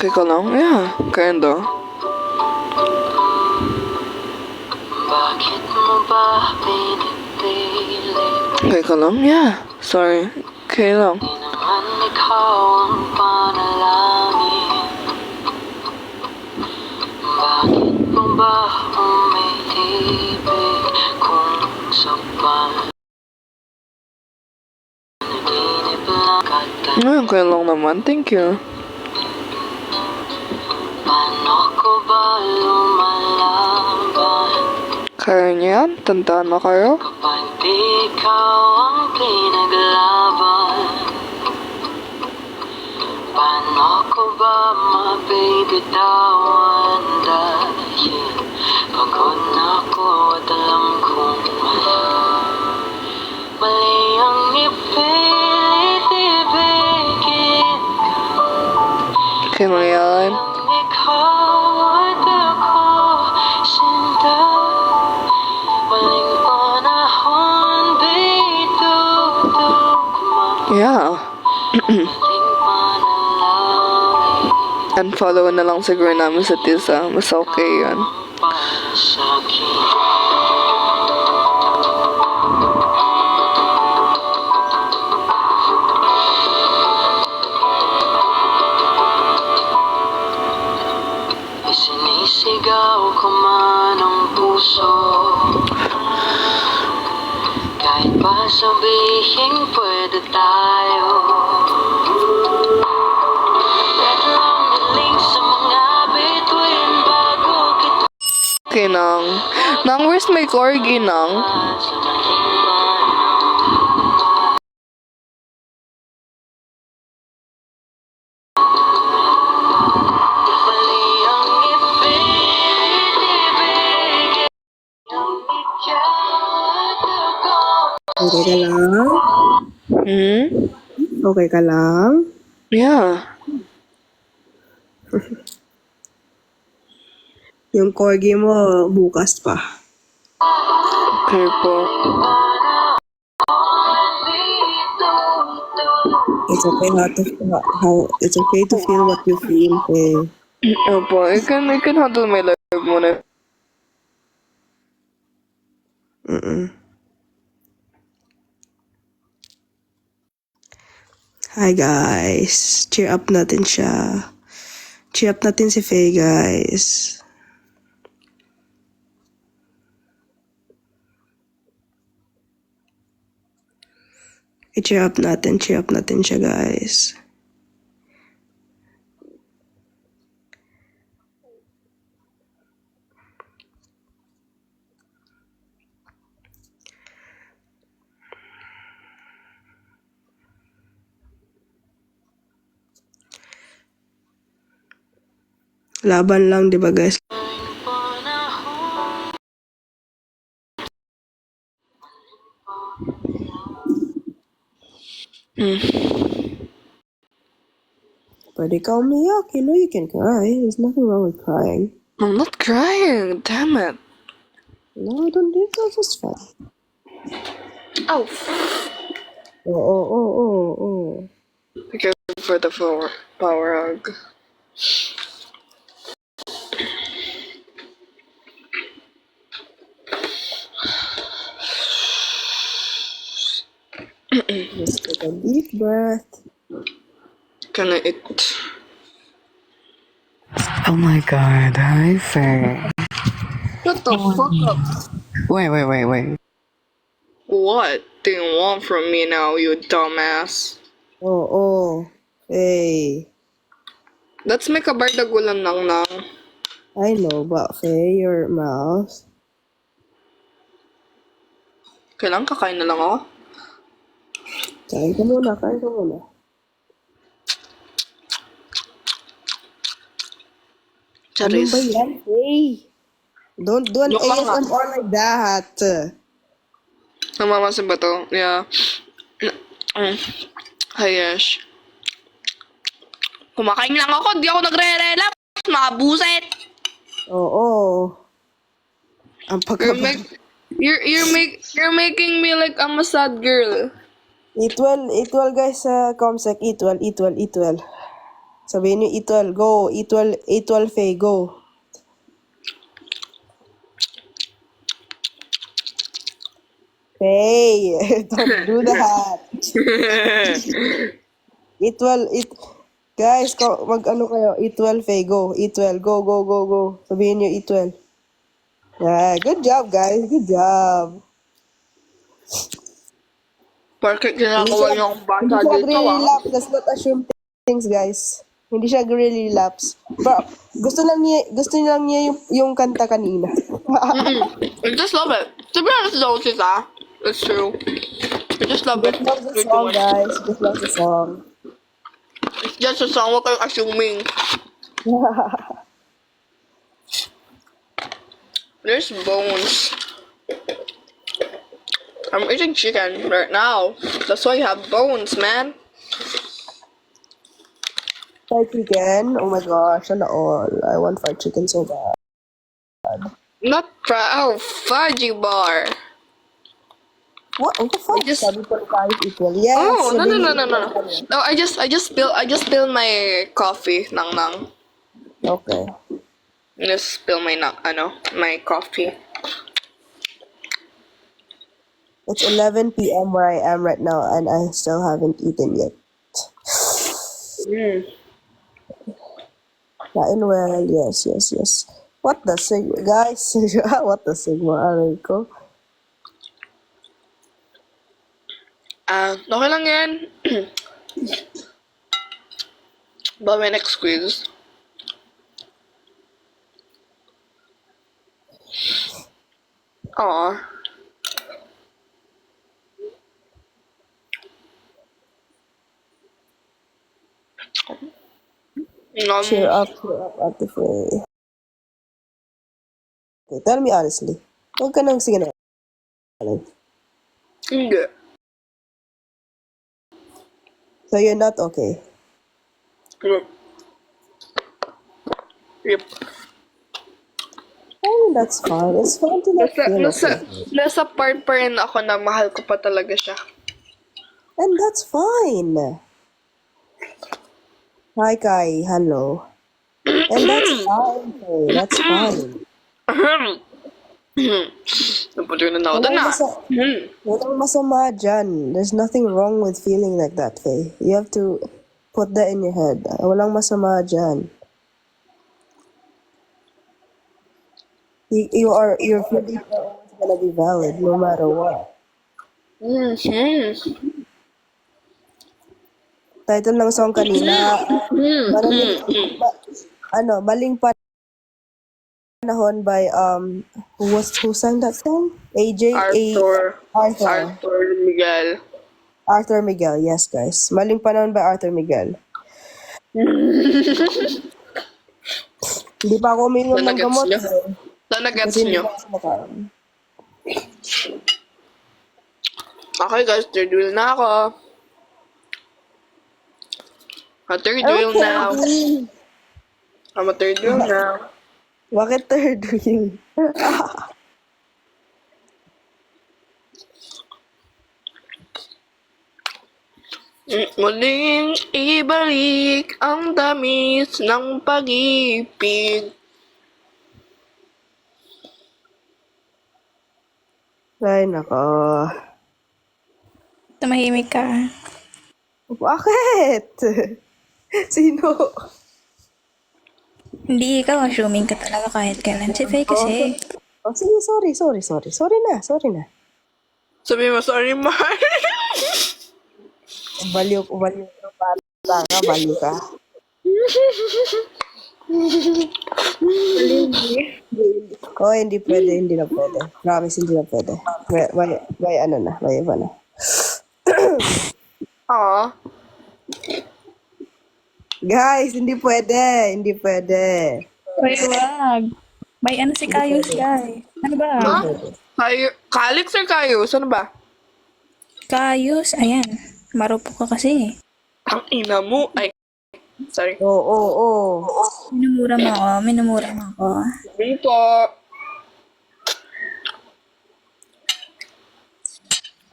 Okay ka lang? Yeah, kinda. Bakit mo ba pinipilit? Okay ka lang? Yeah. Sorry. Okay lang. Di naman ikaw ang panalangin. Bakit mo ba umiibig kung sa panaginip lang kagad? Okay lang naman. Thank you. Paano ko ba lumalaban Kaya niya yan? Tandaan na kayo? kapag di ikaw ang pinaglaban? Paano ko ba mabibitawan dahil pagod na ako at alam kong mali ang ipilit ibigin Okay lang yan. ang ikaw at ako sinta. Walang panahon bitutugma. Yeah. Muling panalangin Unfollow na lang siguro namin sa Tisa. Mas okay yan. para sa'kin. Isinisigaw ko man ang puso, kahit pa sabihin pwede tayo. Let lang galing sa mga bituin bago kita Okay nang. Nang, where's my corgi nang? sa mahiman. Mali ang ipilit ibigin ang ikaw at ako. Okay ka lang? Hmm? Okay ka lang? Yeah. Yung corgi mo, bukas pa. Okay po. It's okay it's okay to feel what you feel, eh. Opo, I can handle my life muna. Hi guys, cheer up natin siya. Cheer up natin si Faye, guys. I-cheer up natin siya, guys. Laban lang, di ba, guys? Pwede ka umiyak. You know you can cry. There's nothing wrong with crying. I'm not crying. Damn it. No, don't do that. That's fine. Oh. Oh. Thank you for the power hug. Just take a deep breath. Can I eat? Oh my god, hi Faye. Shut the fuck up. Wait. What do you want from me now, you dumbass? Oh. Faye. Let's make a bardagulan lang nang. I know, but Faye, your mouth. Kailangan kakain na lang ako? Kain ka muna. Ano Charis. ba yan, Faye? Don't do an Joke lang nga. ASMR like that. Namamasin ba to? Yeah. Hayesh. Kumakain lang ako, di ako nagre-relapse. Mga buset. Oo. Ang You're making me like I'm a sad girl. Eat well guys sa Comsec. Eat well. Sabihin niyo equal. Go. Equal Faye. Go. Faye. Don't do that. Guys, mag-ano kayo? Equal Faye. Go. Equal. Go, go, go, go. Sabihin niyo equal. Yeah, good job, guys. Good job. Bakit Hindi ginagawa siya, niyo akong hindi bata siya dito, ah? nagre-relapse. Let's not assume things, guys. Hindi siya nagre-relapse. Bro, gusto lang niya yung kanta kanina. I just love it. To be honest though, Tita, it's true. I just love it. Just love the You're song, doing. guys. Just love the song. It's just a song, huwag kayong assuming. There's bones. I'm eating chicken right now. That's why you have bones, man. Fried chicken. Oh my gosh, ano all. I want fried chicken so bad. Not oh, fudgy bar. What? What the fuck? just- Sabi ko guys equal. Yes. Oh, no, no, sabihin no, niyo no, no. equal kami. No, I just spilled my coffee, nang nang. Okay. I just spilled my my coffee. It's 11 p.m. where I am right now and I still haven't eaten yet. Kain well. Yes, yes, yes. What the sigma? Guys, what the sigma? Aray ko. Okay lang yan. But my next quiz. Aw. Cheer up, Ate Faye. Okay, tell me honestly. Huwag ka nang sige na. Hindi. So you're not okay. Yep. Yep. I mean, that's fine. It's fine to not feel okay. Nasa part pa rin ako na mahal ko pa talaga siya. And that's fine. Hi, Kai. Hello. And that's fine, Faye. That's fine. Napunta na ako doon na. Walang masama dyan. There's nothing wrong with feeling like that, Faye. You have to put that in your head. Walang masama dyan. Your feelings are always gonna be valid no matter what. Title ng song kanina, Maling Panahon by who sang that song? Arthur Miguel. Arthur Miguel, yes guys. Maling Panahon by Arthur Miguel. Hindi pa ako uminom ng Nagets gamot. niyo? Sana gets Kasi hindi nyo. pa ako kumakain. Okay guys, third wheel na ako. A third wheel now. I'm a third wheel now. Bakit third wheel? Muling ibalik ang tamis ng pag-ibig. Ay, nako. Tumahimik ka. Bakit? Sino? Hindi ikaw, assuming ka talaga kahit kailan. Si Faye kasi. Oh, sige, sorry. Sorry na. Sabi mo, sorry, Mar. Baliw ka bata ka, baliw ka. Oh, hindi na pwede. Promise, hindi na pwede. May iba na. Aw. Guys, hindi pwede. Uy, wag. May ano si Kayos, guys. Ano ba? Calix or Kayos? Ano ba? Kayos, ayan. Marupok ka kasi. Ang ina mo. Ay, sorry. Oo. Minumura mo ako. Hindi po.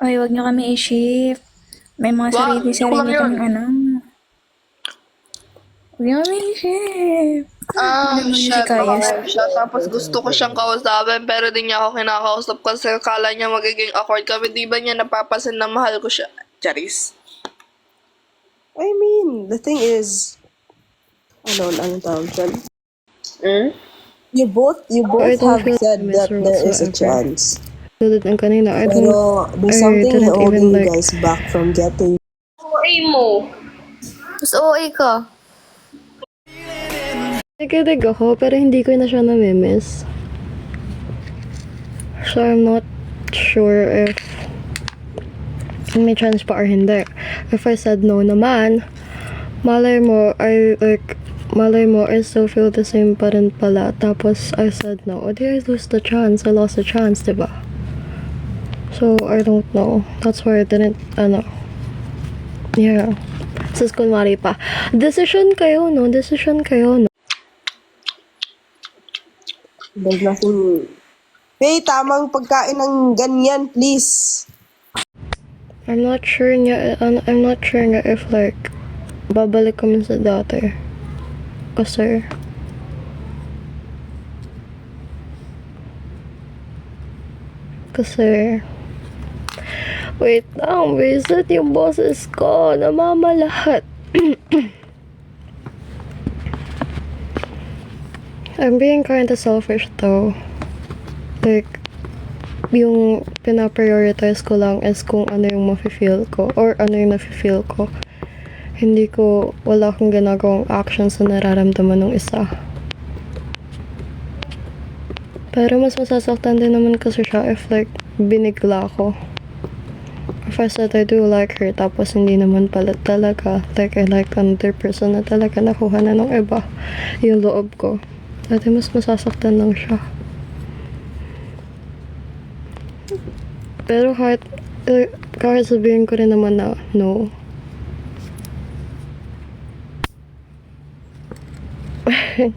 Uy, wag nyo kami i-shift. May mga Wag, sarili joke lang yun. kang ano. Relationship. Ano Shit, si Kayos? siya. Tapos gusto ko siyang kausapin, pero di niya ako kinakausap kasi akala niya magiging awkward kami. Di ba niya napapasin na mahal ko siya? Charis. I mean, the thing is, anong tawag dyan? Hmm? You both I don't have feel said that miserable there is a whatsoever. chance. Tulad ng kanina, I Pero there's something didn't holding even you like, guys back from getting. Mas OA ka. nakikinig ako, pero hindi ko na siya namimiss. So, I'm not sure if may chance pa or hindi. If I said no naman, malay mo, I still feel the same pa rin pala. Tapos, I said no. O di I lose the chance. I lost the chance, diba? So, I don't know. That's why I didn't, yeah. Sus, kunwari pa. Decision kayo, no? Decision kayo, no? There's nothing. Hey, tamang pagkain ng ganyan, please. I'm not sure nga if like babalik kami sa dati. Kasi wait lang, visit yung boses ko, namamalahat. I'm being kinda selfish though. Like, yung pinaprioritize ko lang is kung ano yung mafe-feel ko or ano yung nafe-feel ko. Wala akong ginagawang actions na nararamdaman ng isa. Pero mas masasaktan din naman kasi siya if like binigla ko. If I said I do like her tapos hindi naman pala talaga. Like I like another person na talaga nakuha na ng iba yung loob ko. Dati mas masasaktan lang siya. Pero kahit sabihin ko rin naman na no.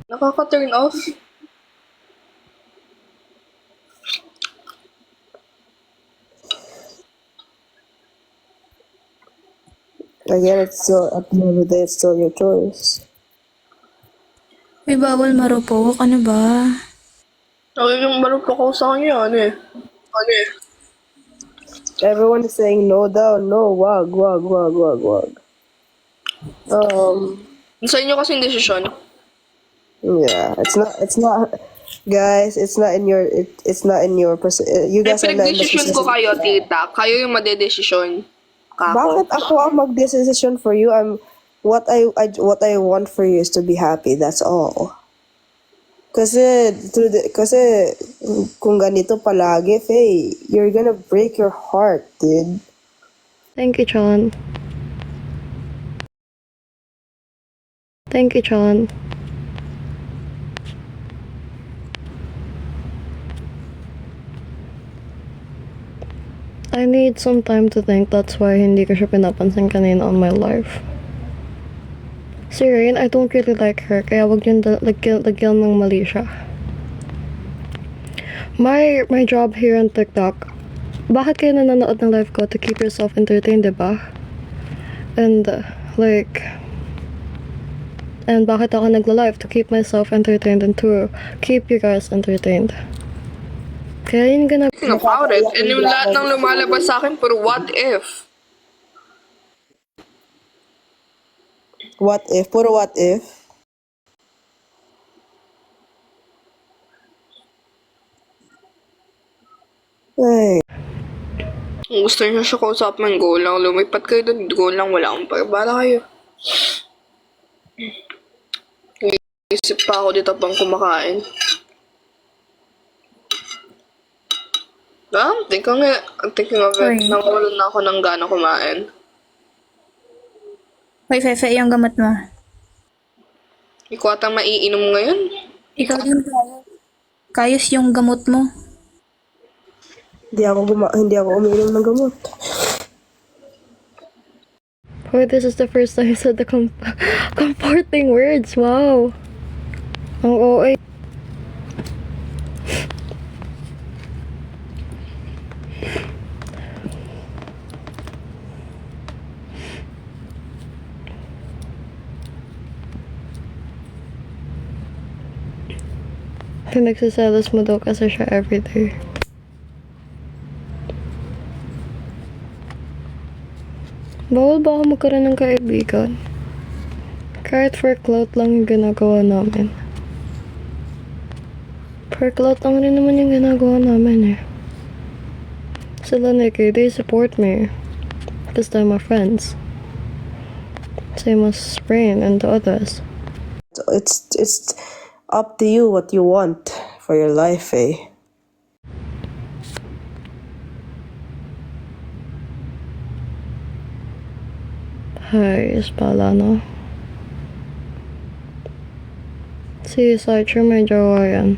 Nakaka-turn off. Again, it's still at the end of the day, it's still your choice. May bawal marupok. Ano ba? Nagiging marupok ako sa kanya, ano eh. Everyone is saying no daw, no, wag. Sa inyo kasing desisyon. Yeah, it's not, guys, it's not in your, you guys are not in the Pinag-desisyon ko position. kayo, tita. Kayo yung madedesisyon. Bakit ako ang mag-decision for you? What I want for you is to be happy. That's all. Kasi kung ganito palagi, Faye, you're gonna break your heart, dude. Thank you, John. I need some time to think. That's why hindi ko siya pinapansin kanina on my life. Si Rain, I don't really like her. Kaya wag yun lagyan ng mali siya. My job here on TikTok. Bakit kayo nanonood ng live ko? To keep yourself entertained, diba? And and bakit ako nagla-live? To keep myself entertained and to keep you guys entertained. Kaya yun Think about it. And yung lahat ng lumalabas sa akin, pero what if? What if? Puro what if? Ay, Kung gusto niyo siya kausapin, go lang. Lumipat kayo doon, go lang. Wala akong pagabala kayo. Isip pa ako dito pang kumakain. I'm thinking of Sorry. it. Nakulan na ako ng gana kumain. Hoy, Fefe, yung gamot mo. Ikaw atang maiinom ngayon. Ikaw din, Kayos. Kayos yung gamot mo. hindi ako umiinom ng gamot. Oh, this is the first time I said the comforting words. Wow. Ang OA. Pinagsiselos mo daw kasi siya everyday. Bawal ba ako magkaroon ng kaibigan? Kahit for clout lang yung ginagawa namin. For clout lang rin naman yung ginagawa namin eh. Sila Nikki, they support me. Because they're my friends. Same as Sprain and the others. It's up to you what you want for your life, eh? Ay, pala no. Si Sarcher may jowa yan.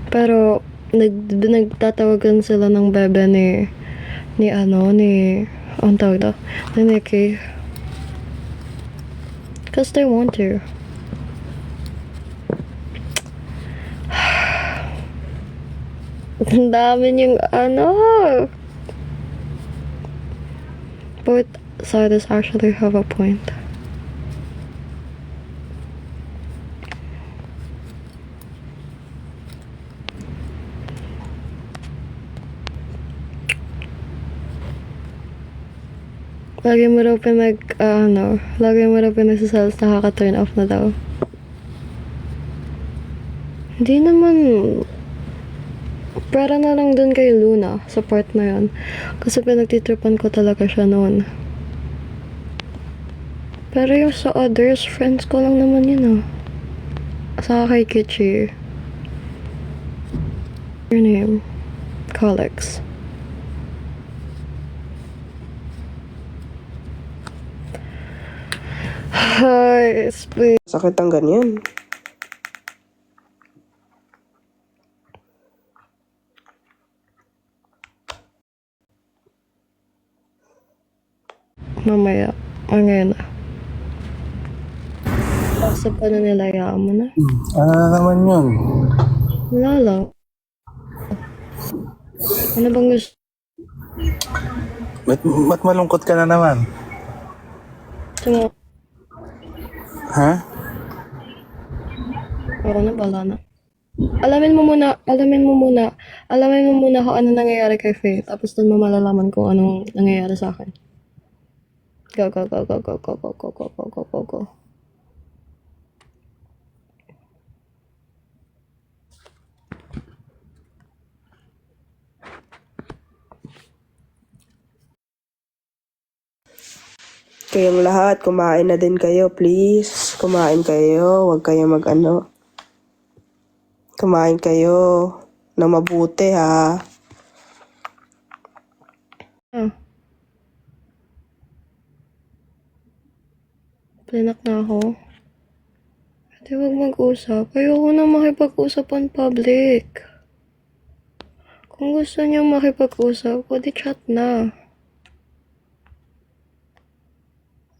Pero, nagtatawagan sila ng bebe ang tawag daw, ni Nikki. Because they want to. Ang dami yung Both sides actually have a point. Lagi mo raw pinagsasalas, nakaka-turn off na daw. Hindi naman, para na lang dun kay Luna, sa part na yun. Kasi pinagtitripan ko talaga siya noon. Pero yung sa others, friends ko lang naman yun Sa kay Kichi. Your name? Colex. Hi, please. Sakit ang ganyan. Mamaya. Ngayon na. Sa paano nilayaan mo na? Ano na naman yun? Wala lang. Ano bang gusto? Ba't malungkot ka na naman? Ito Ha? ako na, bala na. Alamin mo muna kung ano nangyayari kay Faith. Tapos doon mo malalaman kung anong nangyayari sa akin. Go, go, go, go, go, go, go, go, go, go, go, go, go. Kayong lahat, kumain na din kayo, please. Kumain kayo, huwag kayo Kumain kayo na mabuti, ha? Plinak na ako. Pwede wag mag-usap. Ayoko na makipag-usap on public. Kung gusto niyo makipag-usap, pwede chat na.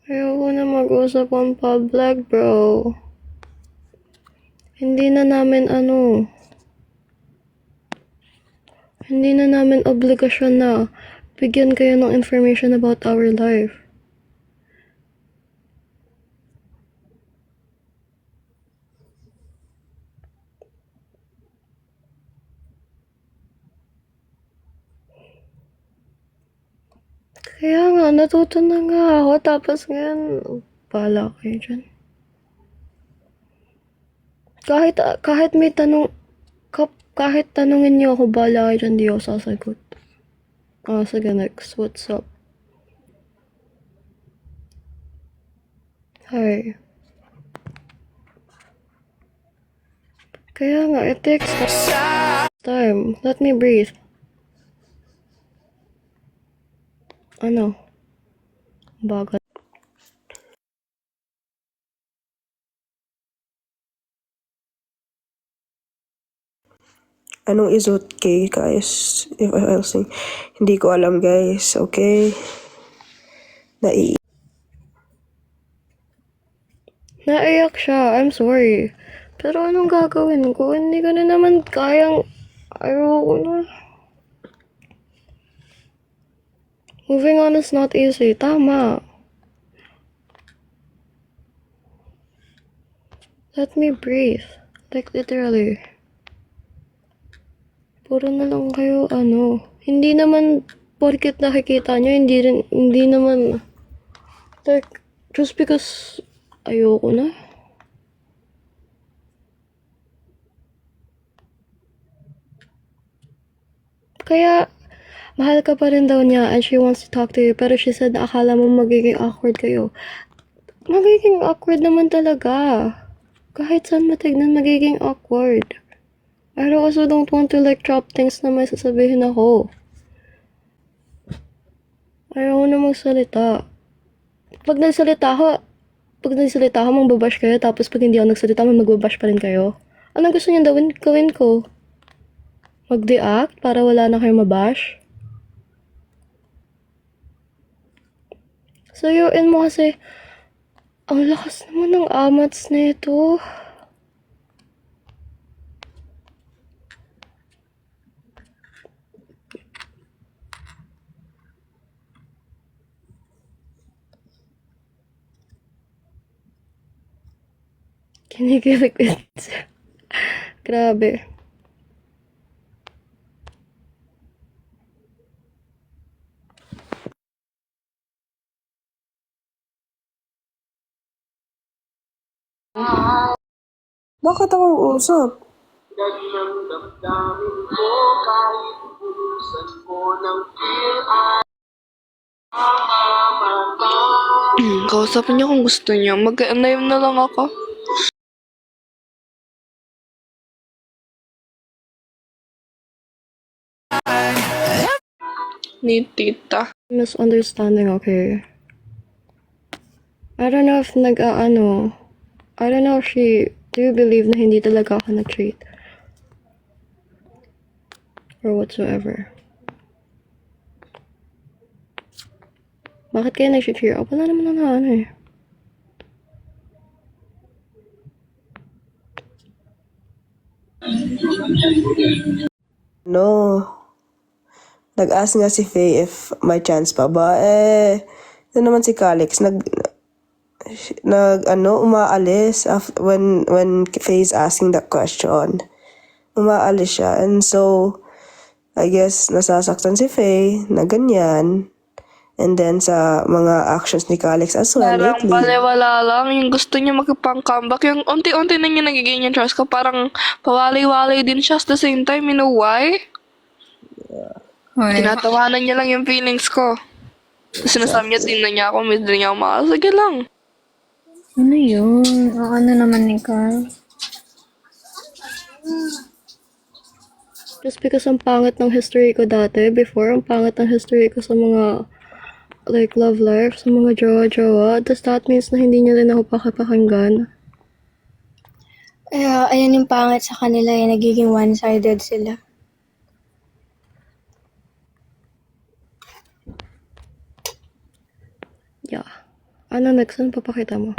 Ayoko na mag-usap on public, bro. Hindi na namin obligasyon na bigyan kayo ng information about our life. Kaya nga, natuto na nga ako. Tapos ngayon, bahala kayo dyan. Kahit tanungin niyo ako, bahala kayo dyan, di ako sasagot. Sige, next. What's up? Hi. Kaya nga, it takes time. Let me breathe. Bagal. Anong is okay, guys? If I'll sing. Hindi ko alam, guys. Okay? Naiyak siya. I'm sorry. Pero anong gagawin ko? Hindi ko na naman kayang... Ayoko na. Moving on is not easy. Tama. Let me breathe. Like, literally. Puro na lang kayo, hindi naman, porket nakikita nyo, hindi naman, like, just because ayoko na. Kaya, mahal ka pa rin daw niya and she wants to talk to you, pero she said na akala mo magiging awkward kayo. Magiging awkward naman talaga. Kahit saan matignan, magiging awkward. I also don't want to like drop things na may sasabihin ako. Ayaw ko na magsalita. Pag nagsalita ako, magbabash kayo, tapos pag hindi ako nagsalita, magbabash pa rin kayo. Anong gusto niyo gawin ko? Mag-react para wala na kayong mabash? Sayuin mo kasi, ang lakas naman ng amats na ito. Kinikilig Grabe. Bakit ako usap? Kausapin niyo kung gusto niyo. Mag-live na lang ako. Ni tita. Misunderstanding, okay. I don't know if I don't know if do you believe na hindi talaga ako na-treat? Or whatsoever. Bakit kaya nag-cheer up? Wala naman na eh. No. Nag-ask nga si Faye if may chance pa ba. Ito naman si Calix, umaalis when Faye's asking that question. Umaalis siya. And so, I guess, nasasaktan si Faye na ganyan. And then, sa mga actions ni Calix as well Parang lately. baliwala lang. Yung gusto niya magpang-comeback. Yung unti-unti na niya nagiging yung trust ko. Parang pawalay-walay din siya at the same time. You know why? Tinatawanan niya lang yung feelings ko. Sinasabi niya, tingnan niya ako, may din niya ako mahal. Sige lang. Ano yun? Ano naman ni Carl? Just because ang pangit ng history ko dati, before, ang pangit ng history ko sa mga, like, love life, sa mga jowa-jowa, does that means na hindi niya rin ako pakipakinggan? Ayan yung pangit sa kanila, nagiging one-sided sila. Yeah. Ano next? Ano papakita mo?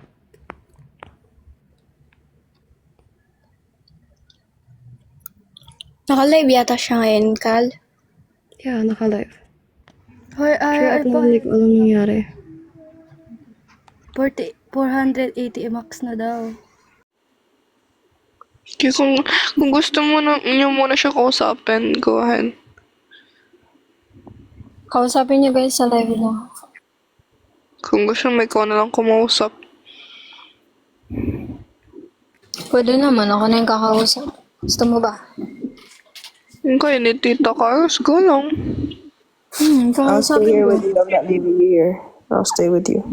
Naka-live yata siya ngayon, Cal. Yeah, naka-live. Or, Sure ako hindi ko alam nangyari. 480 max na daw. Kaya kung gusto mo na niyo muna siya kausapin, go ahead. Kausapin niyo guys sa live na. Kung gusto mo, ikaw na lang kumausap. Pwede naman, ako na yung kakausap. Gusto mo ba? Okay, ni Tita Carlos, go lang. I'll stay Kausapin here mo. with you. I'm not leaving you here. I'll stay with you.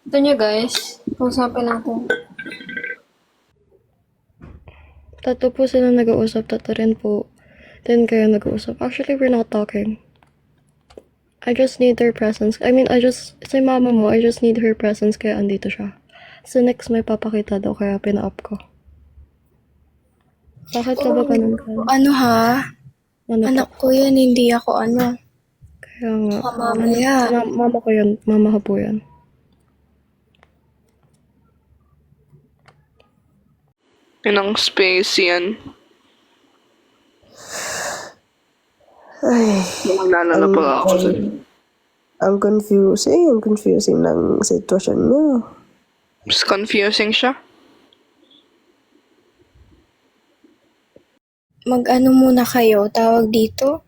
Ito niyo guys. Kausapin natin. Tatlo po sila nag-uusap, tatlo rin po. Then kayo nag-uusap. Actually, we're not talking. I just need their presence. Sa mama mo, I just need her presence kaya andito siya. So next may papakita daw kaya pina-up ko. Bakit ka ba ganun ka? Ano ha? Ano po? Anak ko yan, hindi ako ano. Kaya nga. Mamaya. Mama ko yun. Mama ko po yan. Inang space yan. Ay, Maglalala pa ako sa... ang confusing ng sitwasyon niya. Mas confusing siya. mag-ano muna kayo, tawag dito?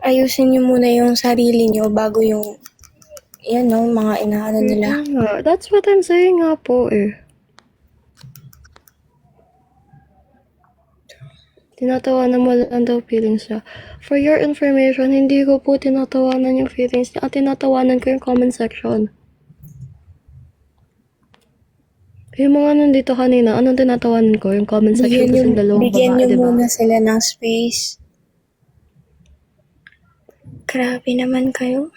Ayusin niyo muna yung sarili niyo bago yung, yan no, mga inaano nila. Yeah, that's what I'm saying nga po eh. Tinatawanan mo lang daw feelings niya. For your information, hindi ko po tinatawanan yung feelings niya at tinatawanan ko yung comment section. Yung mga nandito kanina, anong tinatawanan ko? Yung comment section kasi yung dalawang Bigyan babae, niyo diba? muna sila ng space. Grabe naman kayo.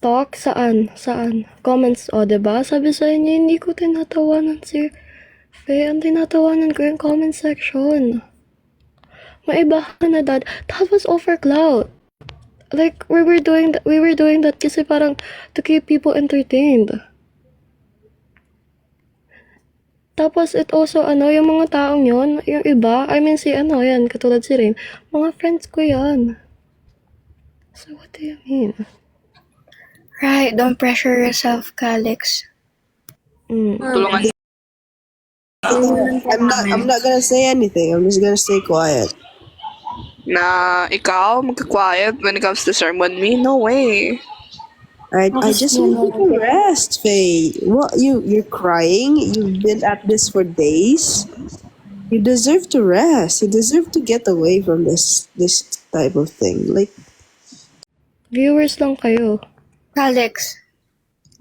Talk? Saan? Saan? Comments, o diba? Sabi sa inyo, hindi ko tinatawanan si Faye. Ang tinatawanan ko yung comment section. Maiba ka na, Dad. That was all for clout. Like, we were doing that kasi parang to keep people entertained. Tapos, it also, yung mga taong yon, yung iba, I mean, yan, katulad si Rain, mga friends ko yan. So, what do you mean? Right, don't pressure yourself, Calix. Tulungan I'm not gonna say anything. I'm just gonna stay quiet. na ikaw magka-quiet when it comes to sermon me. No way. Alright, I just want you to rest, Faye. What you're crying? You've been at this for days. You deserve to rest. You deserve to get away from this type of thing. Like, Viewers lang kayo. Calix,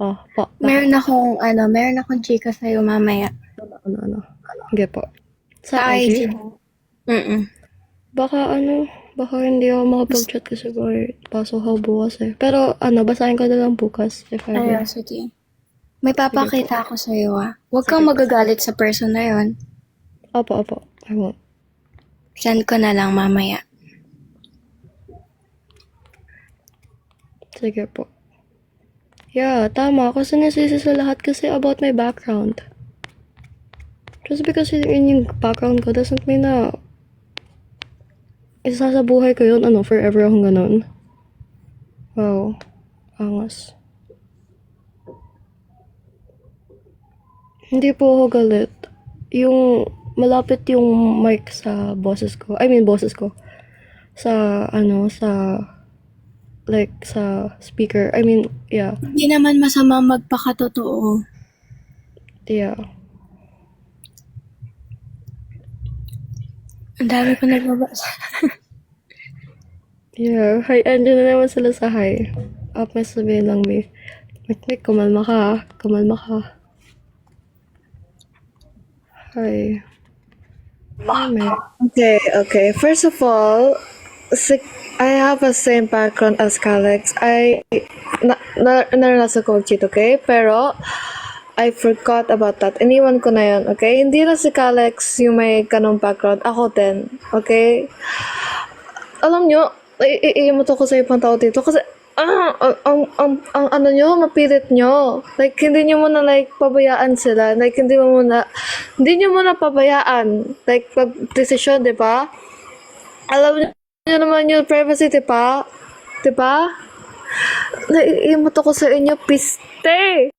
Oh, po. meron akong chika sa'yo mamaya. Ano. Sige po. Sa Sa IG? IG. Mm-mm. Baka hindi ako makapag-chat kasi pasok ako bukas eh. Pero basahin ko na lang bukas if ever. Ayun, sige. May papakita ako sa'yo Huwag kang magagalit sa person na yon. Opo. I won't. Send ko na lang mamaya. Sige po. Yeah, tama. Ako sinisisi sa lahat kasi about my background. Just because yun yung background ko doesn't mean na isa sa buhay ko yun, forever akong ganun. Wow. Angas. Hindi po ako galit. Yung malapit yung mic sa boses ko. Sa, sa speaker. Yeah. Hindi naman masama magpakatotoo. Yeah. Ang dami ko nagbabasa. Yeah. Hi, andyan na naman sila sa hi. May sabihin lang, May. Mikmik, kumalma ka. Hi. May. Okay. First of all, I have the same background as Calix. Naranasan ko mag-cheat, okay? Pero, I forgot about that. Iniwan ko na yun, okay? Hindi na si Calix yung may ganong background. Ako din, okay? Alam nyo, iimuto ko sa ibang tao dito kasi ang mapilit nyo. Like, hindi nyo muna, pabayaan sila. Like, hindi nyo muna pabayaan. Like, pag-desisyon, di ba? Alam nyo naman yung privacy, di ba? Naiimuto ko sa inyo, piste!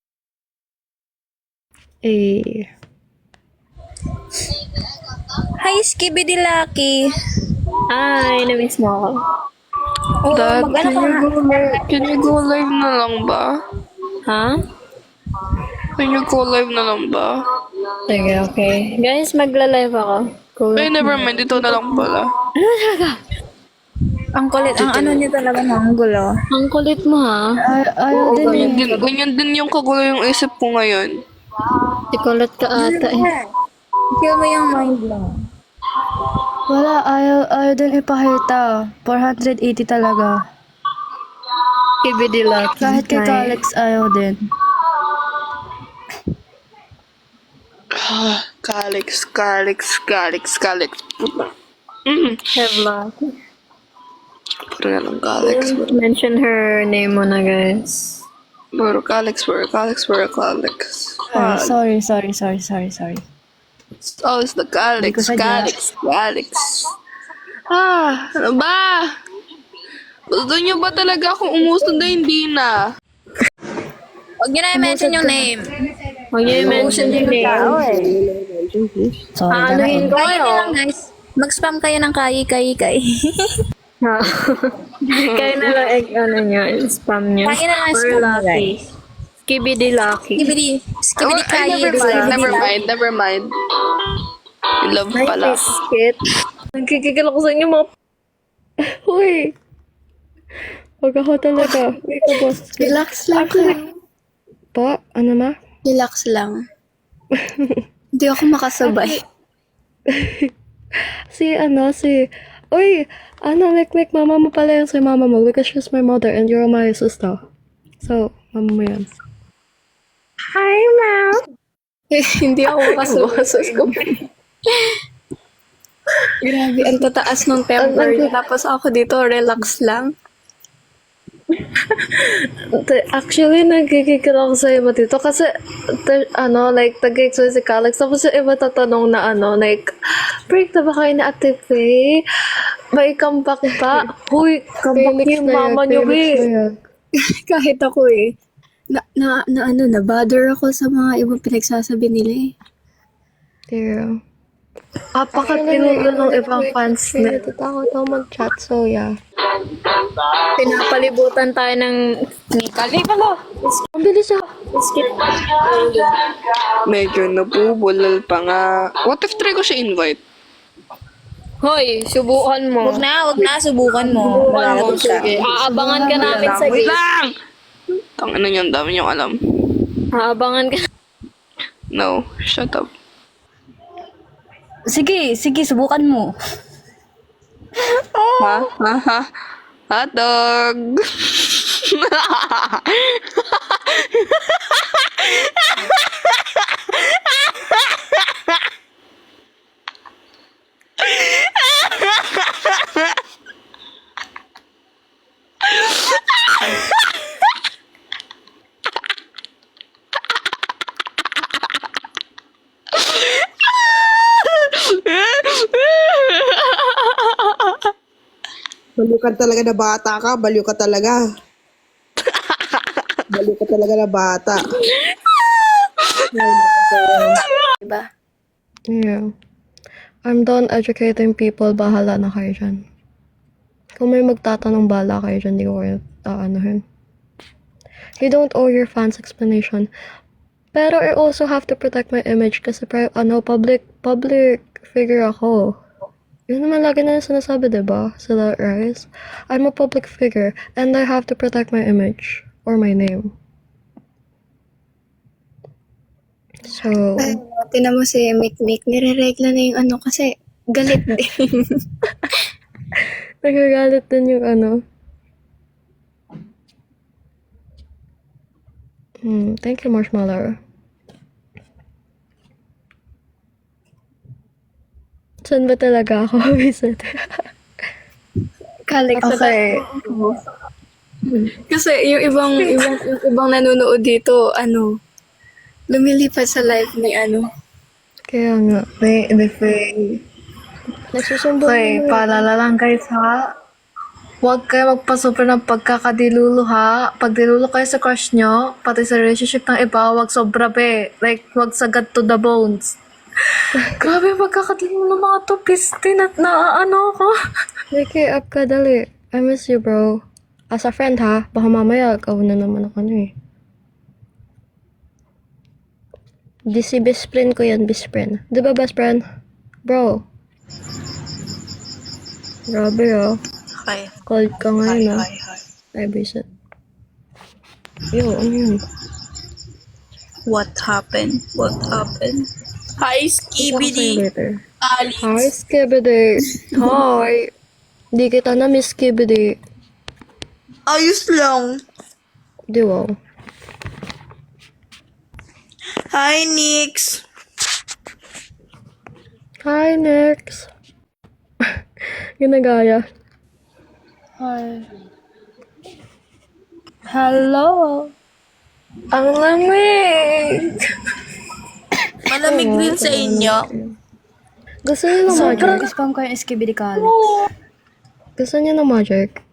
Eh. Hi, Skibidi Lucky. Hi, na-miss mo ako. Oo, Dad, mag-ano ka? can you go live na lang ba? Ha? Can you go live na lang ba? Sige, okay. Guys, magla-live ako. Cool. Ay, never mind. Ito na lang pala. Ang kulit. Ang ano niya talaga ng gulo. Ang kulit mo Ayaw din Ganyan din yung kagulo yung isip ko ngayon. Sikulot ka ata Feel mo yung mind lang. Wala, ayaw din ipakita. 480 talaga. Skibidi Lucky. Kahit kay Calix, ayaw din. Calix. Hevla. Puro na lang Calix. Mention her name mo na, guys. Puro Calix. Sorry. Oh, it's the Calix. Ano ba? Gusto nyo ba talaga akong umusod na hindi na? Huwag niyo na i-mention yung name. Huwag niyo i-mention yung name. conversation, please. Sorry Aanuhin ko Kaya kayo. na lang, guys. Mag-spam kayo ng kay. Ha? Kaya na lang ano nyo, spam nyo. Kaya na lang Or spam nyo, lucky. Skibidi lucky. Skibidi kayi. Never mind. You love pala. Biscuit. Nagkikigil ako sa inyo mga... Uy! Wag ako talaga. Wait ka, boss. Relax lang. Pa, ano ma? Relax lang. Hindi ako makasabay. Uy, like, mama mo pala yan si mama mo because she's my mother and you're my sister. So, mama mo yan. Hi, ma'am! Hindi ako makasabay. Grabe, ang tataas ng temper niya. Tapos ako dito, relax lang. Actually, nagkikigil ako sa iba dito kasi, nag-explain si Calix. Tapos yung iba tatanong na break na ba kayo na Ate Faye? May comeback pa? Huy, comeback yung mama niyo, eh. Kahit ako eh. Na-bother ako sa mga ibang pinagsasabi nila eh. Dear. Apakatinulo ng ibang fans na. Natatakot ako mag-chat, so yeah. Pinapalibutan tayo ng Kalipalo. Ang bilis ah. Medyo nabubulol pa nga. What if try ko siya invite? Hoy, subukan mo. Huwag na, subukan mo. Malalagot ka. Aabangan ka namin sa Wait gate. lang! Tangina niyo, ang dami niyong alam. Aabangan ka. No, shut up. Sige, subukan mo. Ha? Hotdog! Baliw ka talaga na bata ka. Baliw ka talaga. Baliw ka talaga na bata. Yeah. I'm done educating people. Bahala na kayo dyan. Kung may magtatanong, bahala kayo dyan. Di ko kayo aanohin. You don't owe your fans explanation. Pero I also have to protect my image kasi public figure ako. Yun naman lagi na yung sinasabi, diba? Sila Rice. I'm a public figure and I have to protect my image or my name. So, Tinan mo si Mikmik, nire-regla na yung kasi galit din. nagagalit din yung thank you, Marshmallow. Saan ba talaga ako visit? Kalik Okay. Kasi yung ibang nanonood dito, lumilipat sa live ni Kaya nga. Nagsusumbong Okay, paalala lang guys ha. Huwag kayo magpasupra ng pagkakadilulo ha. Pag dilulo kayo sa crush nyo, pati sa relationship ng iba, huwag sobra be. Like, huwag sagad to the bones. Grabe, pagkakadilulo mga to, piste na ako. Ricky, up ka dali. I miss you, bro. As a friend, ha? Baka mamaya, na naman ako si best friend ko yan, best friend. Di ba, best friend? Bro. Grabe, oh. Hi. Cold ka ngayon, ah. Ay, visit. Yo, ano yun? What happened? Hi, Talk Skibidi! later. Hi, Skibidi. Hi. Di kita na miss Skibidi. Ayos lang. Di wow. Hi, Nix! Hi, Nix. Ginagaya. Hello. Ang lamig! Malamig din sa inyo. Gusto niyo ng magic? Spam ko yung Skibidi Kali. Gusto niyo ng magic?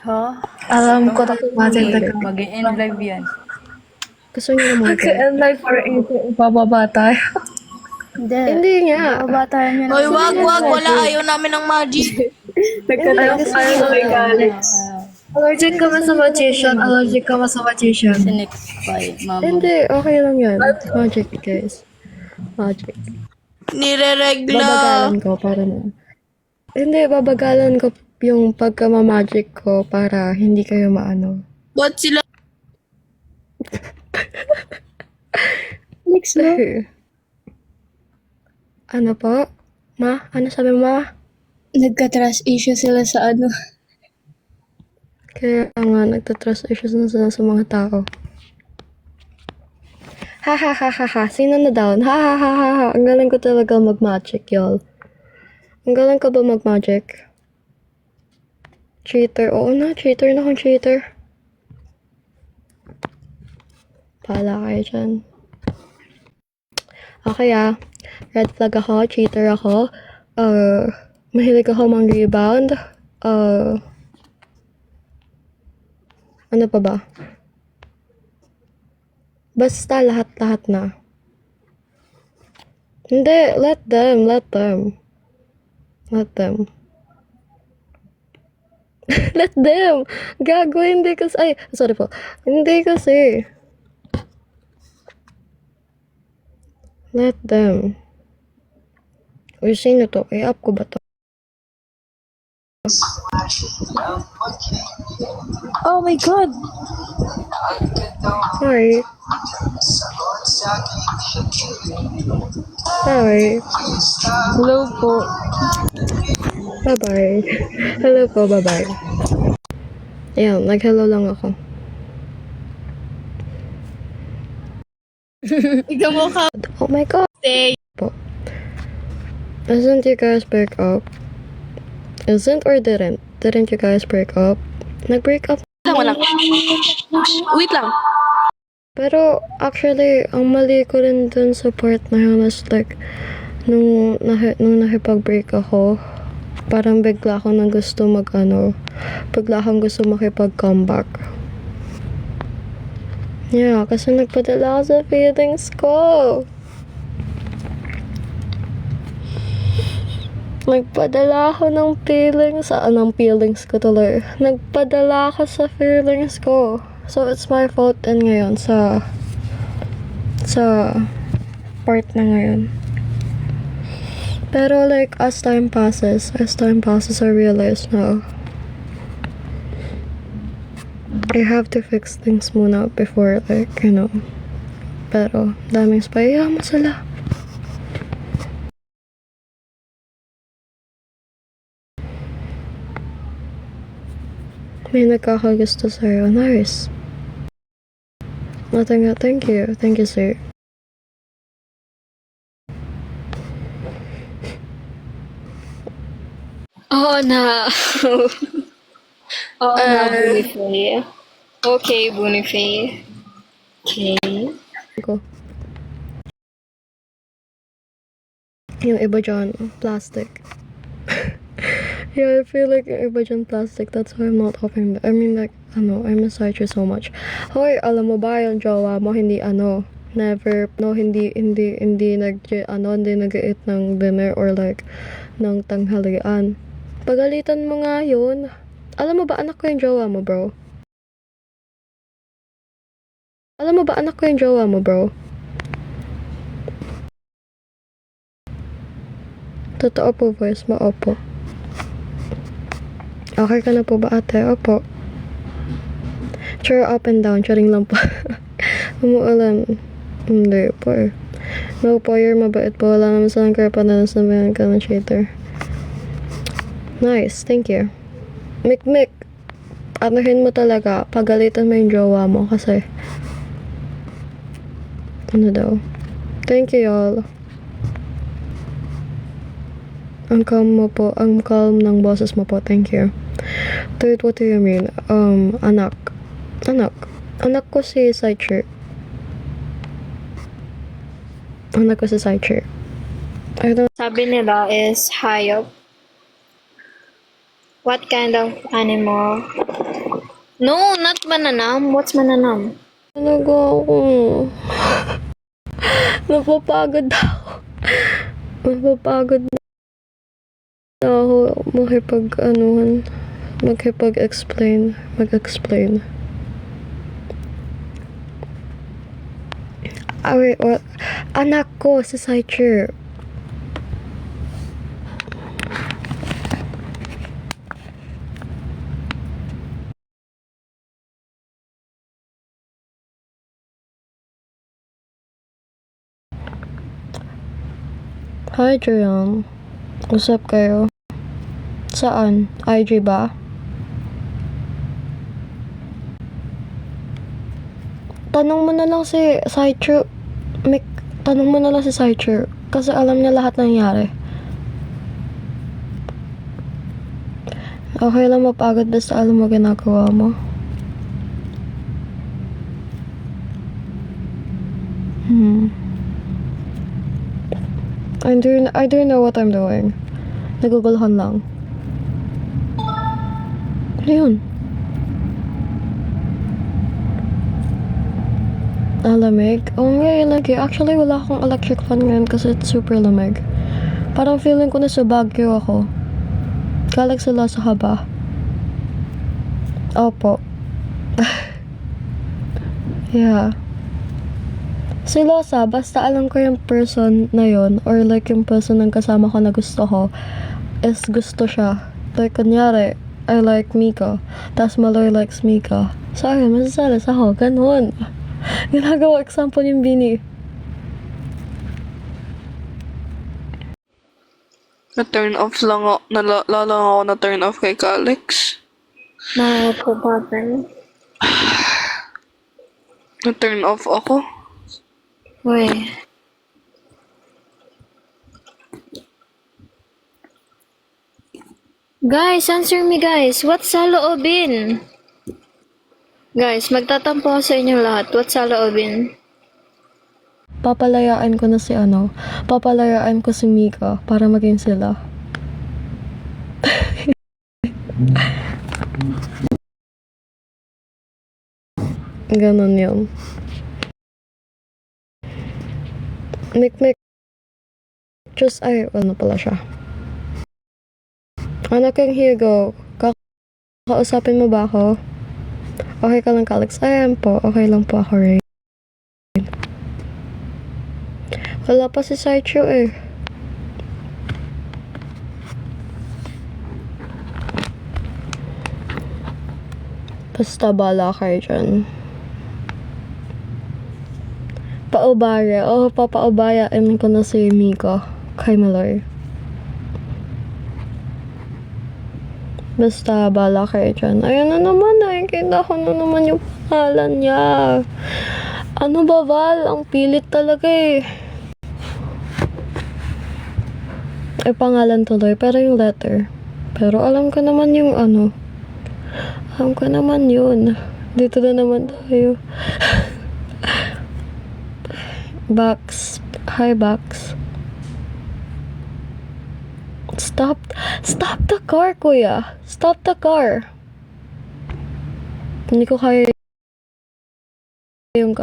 Ha? Alam ko na magic na Mag-i-end live yan. Gusto niyo naman ko. And like for bababa tayo. Hindi nga. Bata niya Hoy, wag, wala. Ayaw namin ng magic. Ayaw ko kay Alex. Allergic ka ba sa magician? Allergic ka ba sa magician? Hindi, okay lang yan. Magic, guys. Magic. Nireregla. Babagalan ko para na. Hindi, babagalan ko yung pagka-magic ko para hindi kayo maano. Ba't sila? Alex, no? Ano po? Ma? Ano sabi mo, ma? Nagka-trust issue sila sa ano. Kaya nga, nagtatrust issues na sila sa mga tao. Ha ha ha ha ha. Sino na down? Ha ha ha ha ha. Ang galing ko talaga mag-magic, y'all. Ang galing ko ba mag-magic? Cheater. Oo na, cheater na akong cheater. Pala kayo dyan. Okay red flag ako, cheater ako. Mahilig ako mang-rebound. Ano pa ba? Basta lahat-lahat na. Hindi, let them. Let them. Let them! Gago, hindi kasi, ay, sorry po. Hindi kasi. Let them. Uy, sino to? I-up ko ba to? Oh my God! Hi. Hi. Hello po. Bye-bye. Hello po, bye-bye. Ayan, nag-hello lang ako. Ikaw mo ka. Oh my God. Po. Isn't you guys break up? Isn't or didn't? Didn't you guys break up? Nag-break up. Lang. Wait lang. Pero actually, ang mali ko rin dun sa part na yun is like, nung nakipag-break ako, parang bigla ako nang gusto bigla akong gusto makipag-comeback. Yeah, kasi nagpadala ako sa feelings ko. Nagpadala ako ng feelings ko tuloy. Nagpadala ako sa feelings ko. So, it's my fault din ngayon sa part na ngayon. Pero like, as time passes, I realize na I have to fix things muna before like, pero, daming spy, mo sila. May nagkakagusto sa'yo. Nice. Nothing, thank you. Thank you, sir. Oo na. Oo na, Boniface. Okay, Boniface. Okay. Ko. Yung iba dyan, plastic. Yeah, I feel like yung iba dyan plastic. That's why I'm not opening. I mean, like, I miss you so much. Hoy, alam mo ba yung jowa mo, hindi never, hindi nag-eat ng dinner or like, ng tanghalian. Pagalitan mo nga yun. Alam mo ba, anak ko yung jowa mo, bro? Totoo po, voice mo, opo. Okay ka na po ba, ate? Opo. Sure, up and down. Charing lang po. Umuulan. Hindi po eh. No po, you're mabait po. Wala naman silang karapatan na sabihan ka ng cheater. Nice, thank you. Mikmik, anuhin mo talaga. Pagalitan mo yung jowa mo kasi ano daw. Thank you, y'all. Ang calm ng boses mo po. Thank you. Third, what do you mean? Anak ko si Sideshirt. Sabi nila is hayop. What kind of animal? No, not bananam. What's bananam? Talaga ako. Napapagod ako. Napapagod na ako mag-explain. Ah, wait, what? Anak ko, si Saicher. Hi, Jurang. Usap kayo? Saan? IG ba? Tanong mo na lang si Saichu. Tanong mo na lang si Saichu. Kasi alam niya lahat nangyari. Okay lang mapagod basta alam mo ginagawa mo. I don't know what I'm doing. Naguguluhan lang. Ano yun? Lamig? Oo nga, lagi. Actually, wala akong electric fan ngayon kasi it's super lamig. Parang feeling ko na sa Baguio ako. Galing sila sa haba. Opo. Yeah. Silosa, basta alam ko yung person na yon or like yung person ng kasama ko na gusto ko is gusto siya. Like, kunyari, I like Mika. Tas Maloy likes Mika. So, ayun, masasalas ako. Ganun. Ginagawa example yung Bini. Na-turn off lang ako. Lang ako na-turn off kay Alex. What happened? Na-turn off ako. Uy. Guys, answer me guys. What's sa loobin? Guys, magtatampo ako sa inyong lahat. What's sa loobin? Papalayaan ko na si papalayaan ko si Mika para maging sila. Ganon yun. Mikmik. Just, ano pala siya. Anak kang Hugo, kakausapin mo ba ako? Okay ka lang, Alex? Ayan po, okay lang po ako, Ray. Wala pa si Saichu eh. Basta bala kayo dyan. Paubaya. Papaubayain ko na si Miko kay Maloy. Basta bala kayo dyan. Ayan na naman, nakikita ko na naman yung pangalan niya. Ano ba, Val? Ang pilit talaga eh. Ay, pangalan tuloy, pero yung letter. Pero alam ko naman yung Alam ko naman yun. Dito na naman tayo. Bax. Hi, Bax. Stop the car, kuya. Stop the car. Hindi ko kaya yung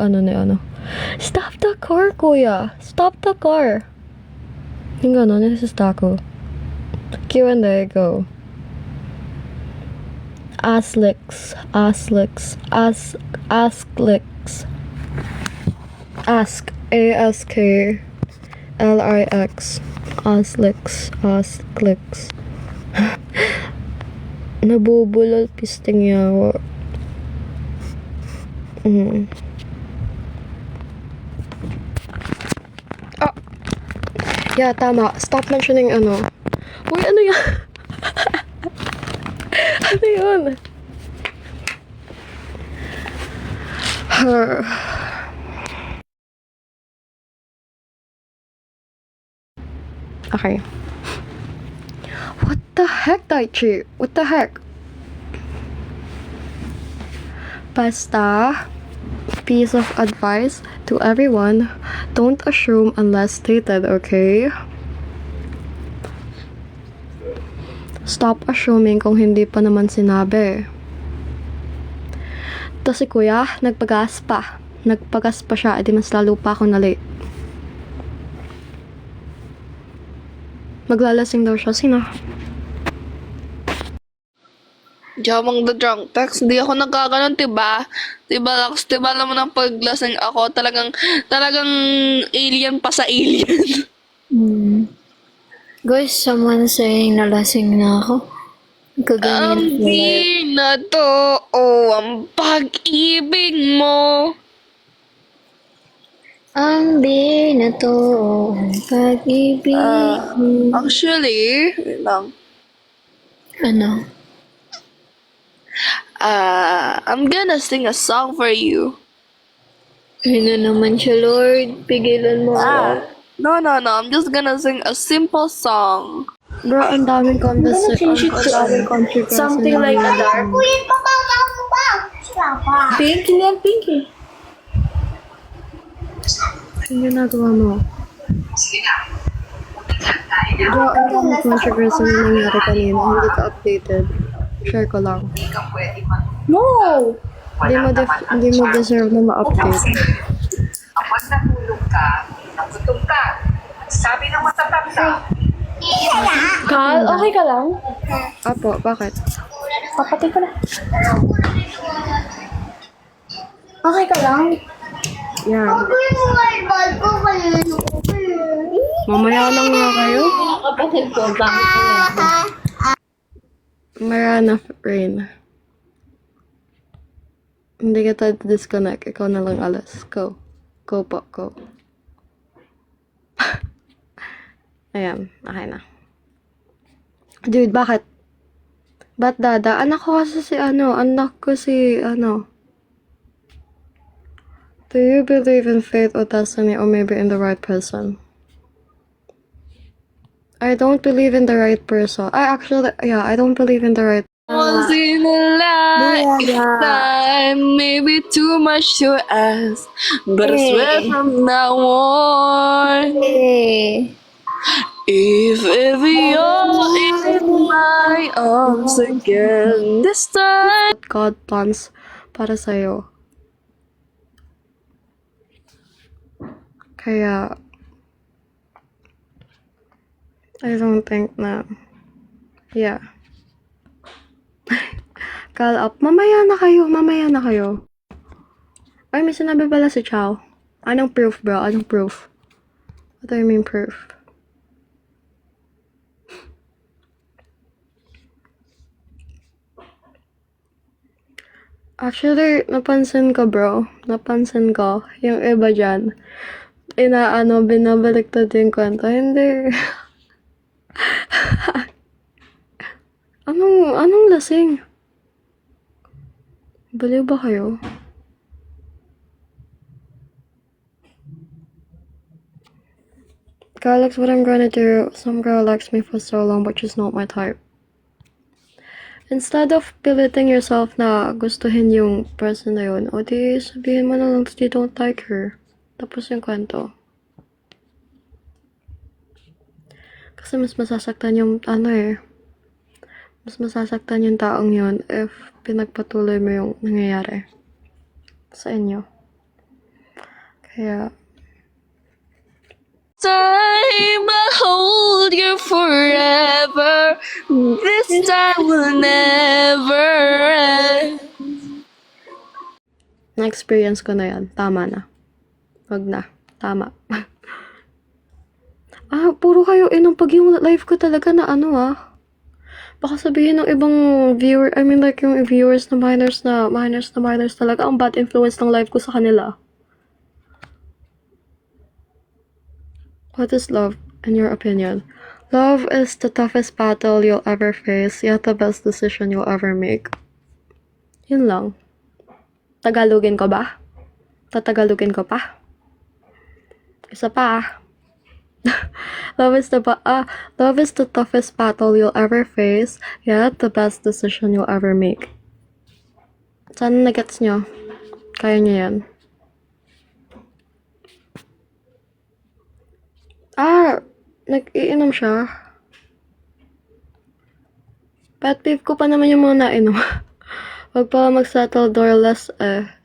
Stop the car, kuya. Stop the car. Yung gano'n, nasista ko. Q&A, go. Asklix. Ask. ASKLIX. Asklix. Nabubulol pisting yawa. Ah! Yeah, tama. Stop mentioning Uy, ano yan? Ano yun? Okay. What the heck, Daichi? What the heck? Basta, piece of advice to everyone, don't assume unless stated, okay? Stop assuming kung hindi pa naman sinabi. To si kuya, nagpagas pa. nagpagas pa siya, edi mas lalo pa ako na late. Maglalasing daw siya. Sino? Jamang the drunk text, hindi ako nagkaganon, diba? Diba, Lux? Diba naman ang paglasing ako, talagang alien pa sa alien. Guys, someone saying nalasing na ako. Kaganyan Ang di na to, ang pag-ibig mo. Ang di na to, ang pag-ibig mo. Actually, wait lang. Ano? I'm gonna sing a song for you. Ano naman siya, Lord? Pigilan mo ako. No, I'm just gonna sing a simple song. Bro, ang daming conversation. Something like a dark. Pinky yan, pinky. Ano ginagawa mo? Bro, ang daming controversy na nangyari kanina. Hindi ka updated. Share ko lang. No! Hindi mo deserve na ma-update. Kapag natulog ka, nagutom ka, sabi ng matatanda, Kal, okay ka lang? Apo, bakit? Papatay ko na. Okay ka lang? Yan. Mamaya lang nga kayo. Kapatid ko, bakit ka yan? Mariana Rain. Hindi kita disconnect. Ikaw na lang alas. Go. Go po, go. Ayan, okay na. Dude, bakit? Ba't dada? Anak ko kasi si anak ko si Do you believe in fate or destiny or maybe in the right person? I don't believe in the right person. I don't believe in the right. Once in a lifetime, maybe too much to ask, but I swear from now on, if ever you're in my arms again, this time. God plans para sa'yo. Kaya, I don't think na, yeah. Call up. Mamaya na kayo. Ay, may sinabi pala si Chow. Anong proof, bro? Anong proof? What do you mean proof? Actually, napansin ko, bro. Yung iba dyan. Binabaliktad yung kwento. Hindi. Anong lasing? Baliw ba kayo? Alex, what I'm gonna do, some girl likes me for so long but she's not my type. Instead of piliting yourself na gustuhin yung person na yun, o di sabihin mo na lang that you don't like her. Tapos yung kwento. Kasi mas masasaktan yung mas masasaktan yung taong yun if pinagpatuloy mo yung nangyayari sa inyo. Kaya, Time I hold you forever. This time will never end. na-experience ko na yan. Tama na. Wag na. Tama. Puro kayo inom pag yung live ko talaga na baka sabihin ng ibang viewer, yung viewers na minors talaga, ang bad influence ng live ko sa kanila. What is love, in your opinion? Love is the toughest battle you'll ever face, yet the best decision you'll ever make. Yun lang. Tagalogin ko ba? Tatagalogin ko pa? Isa pa. Love is the toughest battle you'll ever face, yet the best decision you'll ever make. Sana nagets nyo? Kaya nyo yan. Nag-iinom siya. Pet peeve ko pa naman yung mga nainom. Wag pa mag-settle doorless,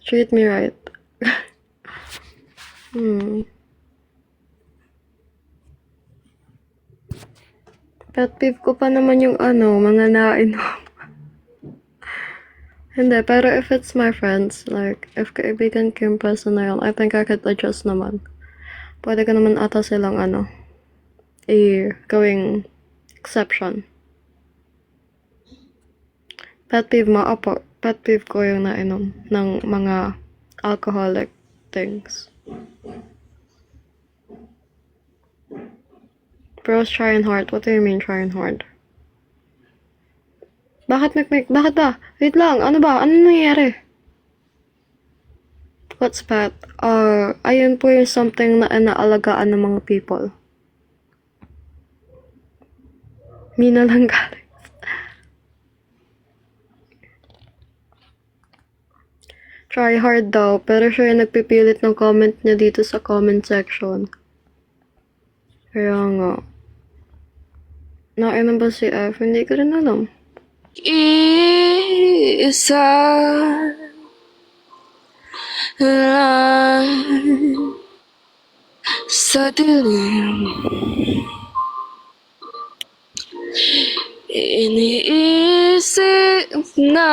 treat me right. Pet peeve ko pa naman yung mga nainom. Hindi, pero if it's my friends, like, if kaibigan ko yung person na yun, I think I could adjust naman. Pwede ko naman ata silang gawing exception. Pet peeve mo, opo. Pet peeve ko yung nainom ng mga alcoholic things. Bros trying hard. What do you mean trying hard? Bakit, Mikmik? Bakit ba? Wait lang. Ano ba? Ano nangyayari? What's that? Ayun po yung something na inaalagaan ng mga people. Mina lang galing. Try hard daw, pero siya yung nagpipilit ng comment niya dito sa comment section. Kaya nga. Nainom ba si F? Hindi ko rin alam. Isa lang sa dilim, iniisip na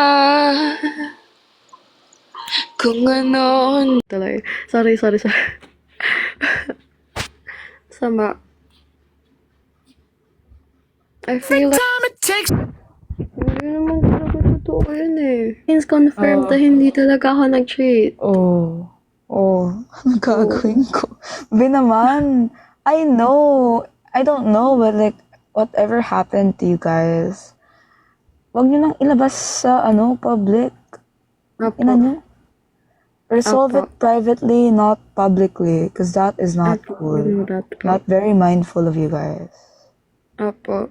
kung ano. Tuloy. Sorry. Sama. I feel like... Hindi naman talaga totoo yun eh. It's confirmed na hindi talaga ako nag-cheat. Oh, ano gagawin ko? Be naman, I know, I don't know, but like, whatever happened to you guys, wag nyo nang ilabas sa, public. Apo. Ina nyo? Resolve Apo. it privately, not publicly, because that is not Apo, cool. that po. Not very mindful of you guys. Apo.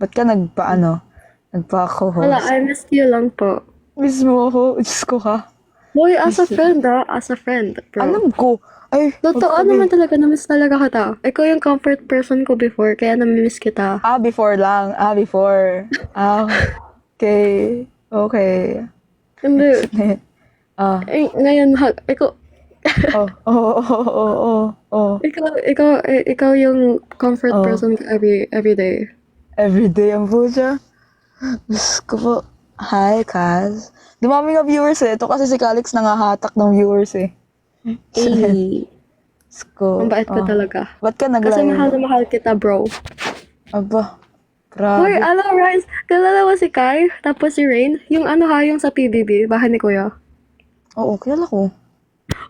Ba't ka nagpa-co-host? Wala, I missed you lang po. Miss mo ako, Diyos ko ha. Boy, as a friend as a friend, bro. Alam ko. Ay, Totoo naman talaga, na-miss talaga kita. Ikaw yung comfort person ko before, kaya na-miss kita. Before lang. Before. Okay. Hindi. Ngayon, ikaw, ikaw yung comfort person ko every day. Everyday ang puja. Diyos ko po. Hi, Kaz. Dumami nga viewers eh. Ito kasi si Calix nangahatak ng viewers eh. Diyos ko. Ang bait ko talaga. Ba't ka Kasi nag-live? mahal na mahal kita, bro. Aba. Hoy, Grabe. Rice, kilala mo si Kai, tapos si Rain, yung yung sa PBB, bahay ni Kuya. Oo, kilala ko.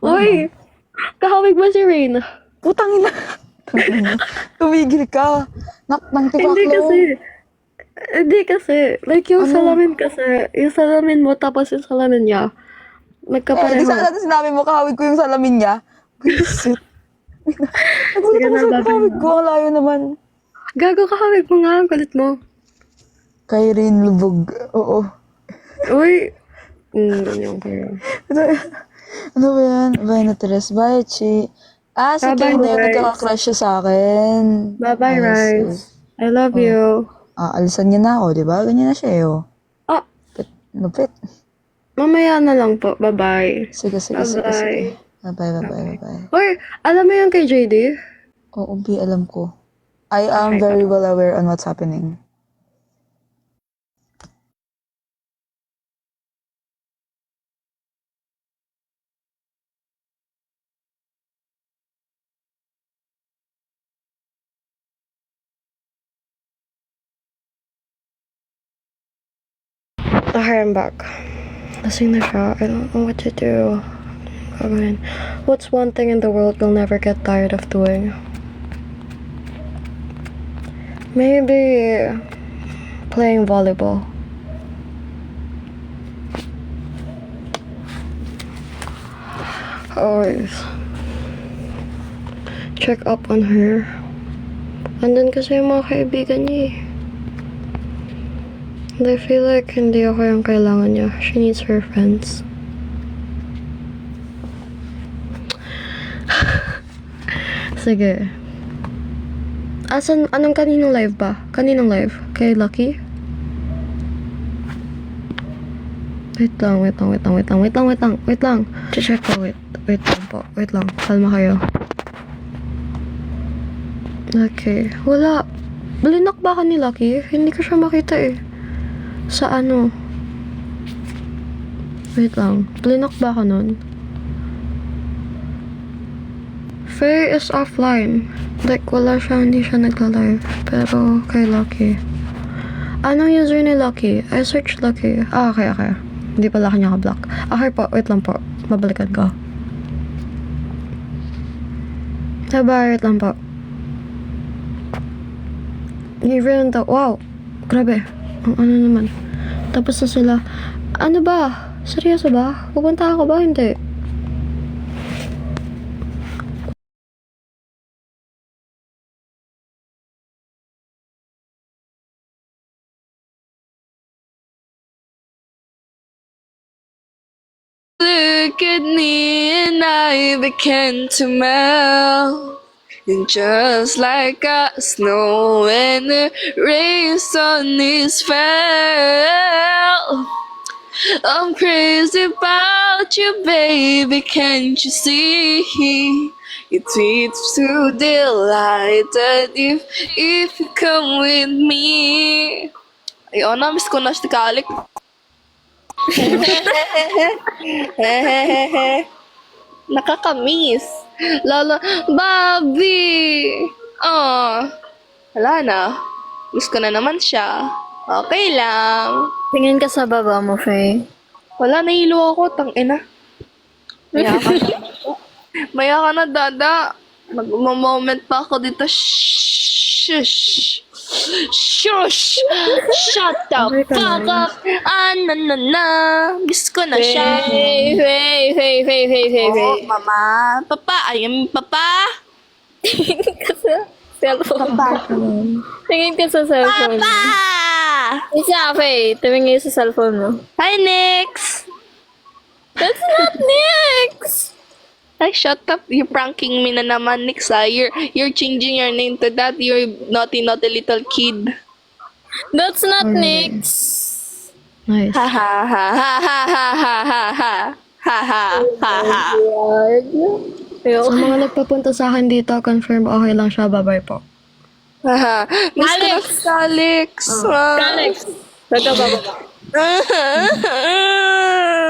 Uy, kahawig mo si Rain. Putang ina. Tumigil ka. Nang tikaklo. Hindi kasi, like yung salamin mo, tapos yung salamin niya, Di nagkapareho. sana sinabi mo kahawig ko yung salamin niya. Buisit. Nagulat Sige ako na, sa babi kahawig mo. ko. Ang layo naman. Gago, kahawig mo nga, ang kulit mo. Kay Rin Lubog. Oo. Uy, ganyan kayo. Ano ba yan? Bye na Teres. Bye, Chi. Si Bye-bye, Kenneth. Rice. Nagkaka-crush siya sa akin. Bye-bye, Ayos, Rice. I love you. Alisan niya na ako, di ba? Ganyan na siya eh. Oh. Lupit. Mamaya na lang po. Bye-bye. Sige. Bye-bye. Bye. Uy, alam mo yung kay JD? Oo, B, alam ko. I am very well aware on what's happening. Okay, I'm back. Lasing na siya. I don't know what to do. Gagawin. What's one thing in the world you'll never get tired of doing? Maybe playing volleyball. Always check up on her. Andun kasi yung mga kaibigan niya eh. And I feel like hindi ako yung kailangan niya. She needs her friends. Sige. Anong kaninong live ba? Kaninong live? Kay Lucky? Wait lang. Check ko, wait lang po. Wait lang, kalma kayo. Okay, wala. Blinak ba ka ni Lucky? Hindi ko siya makita eh. Sa ano? Wait lang, blinak ba ka nun? Faye is offline. Like, wala siya, hindi siya nagla-live. Pero, kay Lucky. Anong user ni Lucky? I searched Lucky. Okay. Hindi pala kanya ka-block. Okay po, wait lang po. Babalikan ko. Sabay, wait lang po. Even to, wow, grabe. Ang ano naman. Tapos na sila. Ano ba? Seryoso ba? Pupunta ako ba? Hindi. Look at me and I began to melt. And just like a snow when the rain sun is fell. I'm crazy about you, baby, can't you see? It's sweet to delighted if you come with me. Ayun, na-miss ko na si Kalik. Nakakamiss. Lalo, Bobby! Oh, wala na. Miss ko na naman siya. Okay lang. Tingin ka sa baba mo, Faye. Wala, nahilo ako. Tangina. Maya ka na, dada. Mag-moment pa ako dito. Shush! Shush! Shut the fuck up! Miss ko na siya. Hey. Oh, mama. Papa, I am papa. Cellphone. Tingin ka sa cellphone. Papa! Isa, Faye. Tumingin sa cellphone mo. Hi, Nix! That's not Nix! Ay, shut up. You're pranking me na naman, Nix. You're changing your name to that. You're naughty little kid. That's not Nix. Nice. Ha ha ha ha ha ha ha ha ha ha ha ha ha. Sa mga nagpapunta sa akin dito, confirm okay lang siya. Bye-bye po. Ha ha. Miss ko na si Alex. Alex, wag ka bababa.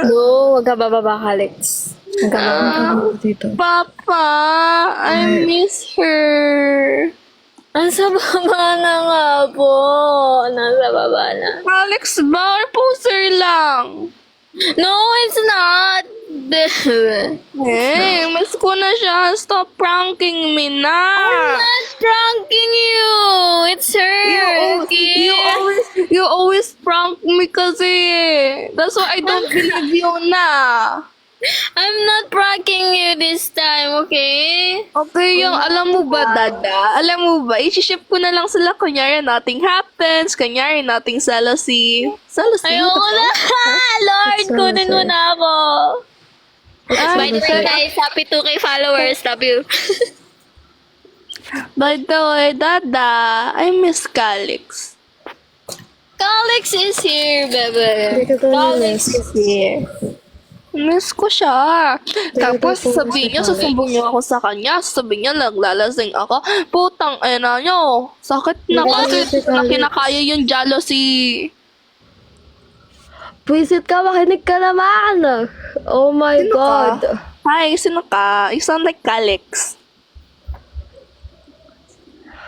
No, wag ka bababa, Alex. Wag ka bababa. Dito. Papa, I miss her. Nasa baba na nga po. Nasa baba na. Alex ba? Or poser lang? No, it's not. Eh, miss ko na siya. Stop pranking me na. I'm not pranking you. It's her. Okay? You always prank me kasi. That's why I don't believe you na. I'm not pranking you this time, okay? Okay, yung alam mo ba, dada? Alam mo ba, i-ship ko na lang sila. Kunyari, nothing happens. Kunyari, nothing salacy. Salacy? Ayoko na. Lord, It's so kunin mo sad. na ako. By the way, guys, happy 2K followers. Love you. By the way, dada, I miss Calix. Calix is here, baby. Hindi ka to Calix is here. Miss ko siya. Tapos ko sabihin si niya, Alex. susumbong niyo ako sa kanya. Sabihin niya, naglalasing ako. Putang ina niyo. Sakit na kasi. si Hindi ko na Alex. kinakaya yung jealousy. Pwisit ka, makinig ka naman! Oh my Sino God! ka? Hi, sino ka? You sound like Calix.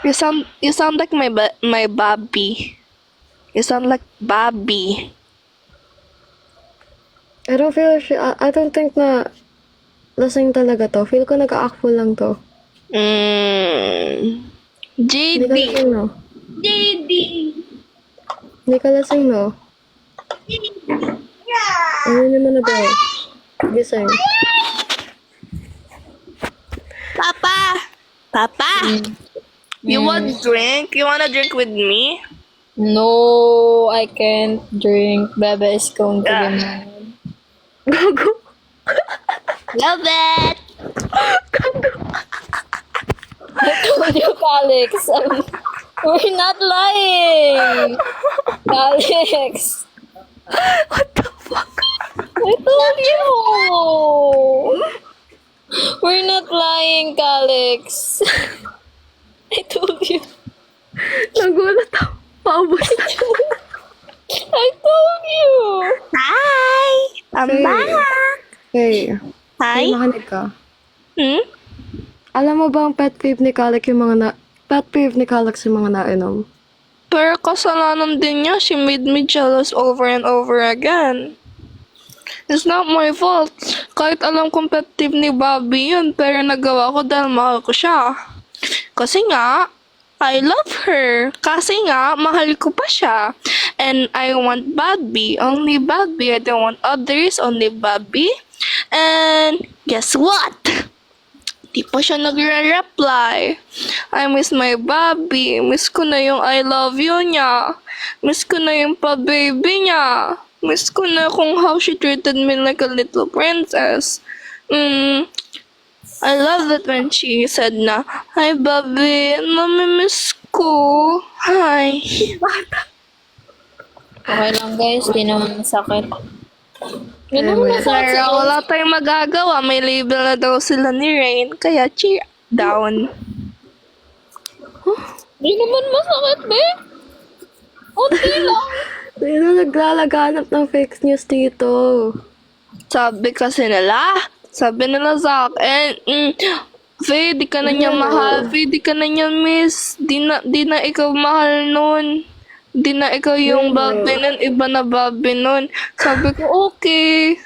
You sound like my Bobby. You sound like Bobby. I don't feel I don't think na lasing talaga to. Feel ko nag-a-act lang to. Hindi ka JD. lasing, no? JD. Hindi ka lasing, no? Ano naman na ba? Gising. Papa. Papa. You want drink? You wanna drink with me? No, I can't drink. Bebe is going to be mad. Gago. Love it. I told you, Calix. We're not lying. Calix. What the fuck? you! We're not lying, Calix. I told you. Nagulat ako. Paubos na. I told you. Hi! I'm Hey. back! Hey, Hi? may makinig ka. Hmm? Alam mo ba ang pet peeve ni Calix yung mga nainom? Pero kasalanan din niya. She made me jealous over and over again. It's not my fault. Kahit alam competitive ni Bobby yun, pero nagawa ko dahil mahal ko siya. Kasi nga, I love her. Kasi nga, mahal ko pa siya. And I want Bobby. Only Bobby. I don't want others. Only Bobby. And guess what? Di pa siya nagre-reply. I miss my Bobby. Miss ko na yung I love you niya. Miss ko na yung pa-baby niya. Miss ko na kung how she treated me like a little princess. I love it when she said na, "Hi, Bobby. Namimiss ko. Hi." Okay lang guys, di naman masakit. Yun naman masakit. Pero wala tayong magagawa. May label na daw sila ni Rain. Kaya cheer down. Di naman masakit, be. Unti lang. Sino naglalaganap ng fake news dito? Sabi nila sa akin, Faye, di ka na niya mahal. Faye, di ka na niya miss. Di na ikaw mahal nun. Di na ikaw yung Bobby nun. Iba na Bobby nun. Sabi ko, okay.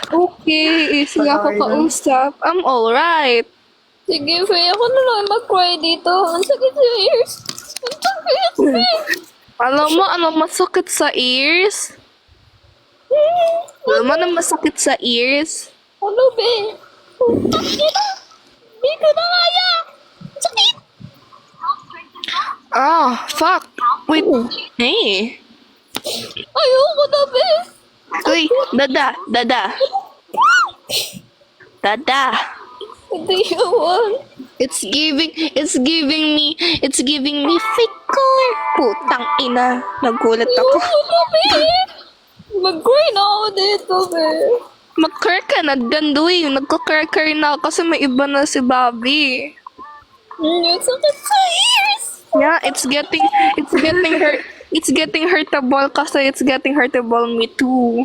Okay, easy ako kausap. I'm alright. Sige, Faye, ako na lang mag-cry dito. Ang sakit sa ears. Ang sakit, Faye. Alam mo, ano masakit sa ears? Alam mo, ano masakit sa ears? Ano, be? Hindi ko na kaya. Sakit. Ah, fuck. Wait. Hey. Ayoko na, be. Uy, dada. Hindi yun. It's giving me fake color. Putang ina. Nagulat ako. Ayoko na, be. Mag-cry na ako dito, be. Mag-cur ka na, Dandoy. Nagka-cur na ako kasi may iba na si Bobby. Ang sakit sa ears. Yeah, it's getting hurtable kasi it's getting hurtable me too.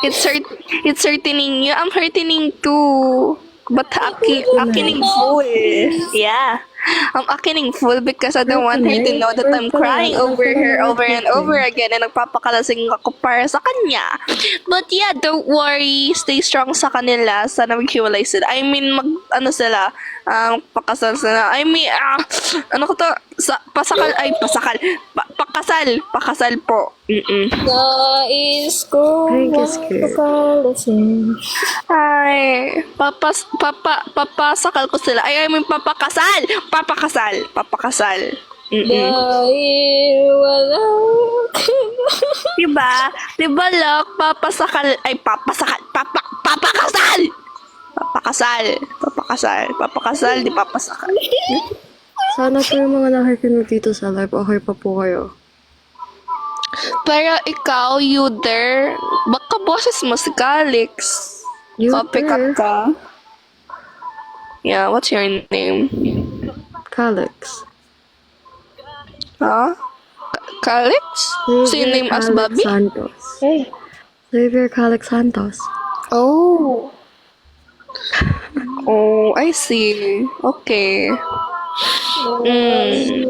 It's hurting you. I'm hurting too. But akining full. Yeah. I'm akining full because I don't want her to know that I'm crying over her over and over again and nagpapakalasing ako para sa kanya. But yeah, don't worry. Stay strong sa kanila. Sana maghiwalay sila. I mean, pakasal sila. I mean, ano ko to? Pakasal po. Nais ko makakalasin. Ay, papasakal ko sila. I mean, papakasal. Dahil wala ka na. Diba, Lok? Papakasal. Di papasakal. Sana po yung mga nakikinig dito sa live, okay pa po kayo. Pero ikaw, you there, baka boses mo si Calix. You Pick up there. ka. Yeah, what's your name? Calix. Huh? Calix? Same name as Calix Bobby? Santos. Xavier Calix Santos. Oh. Oh, I see. Okay.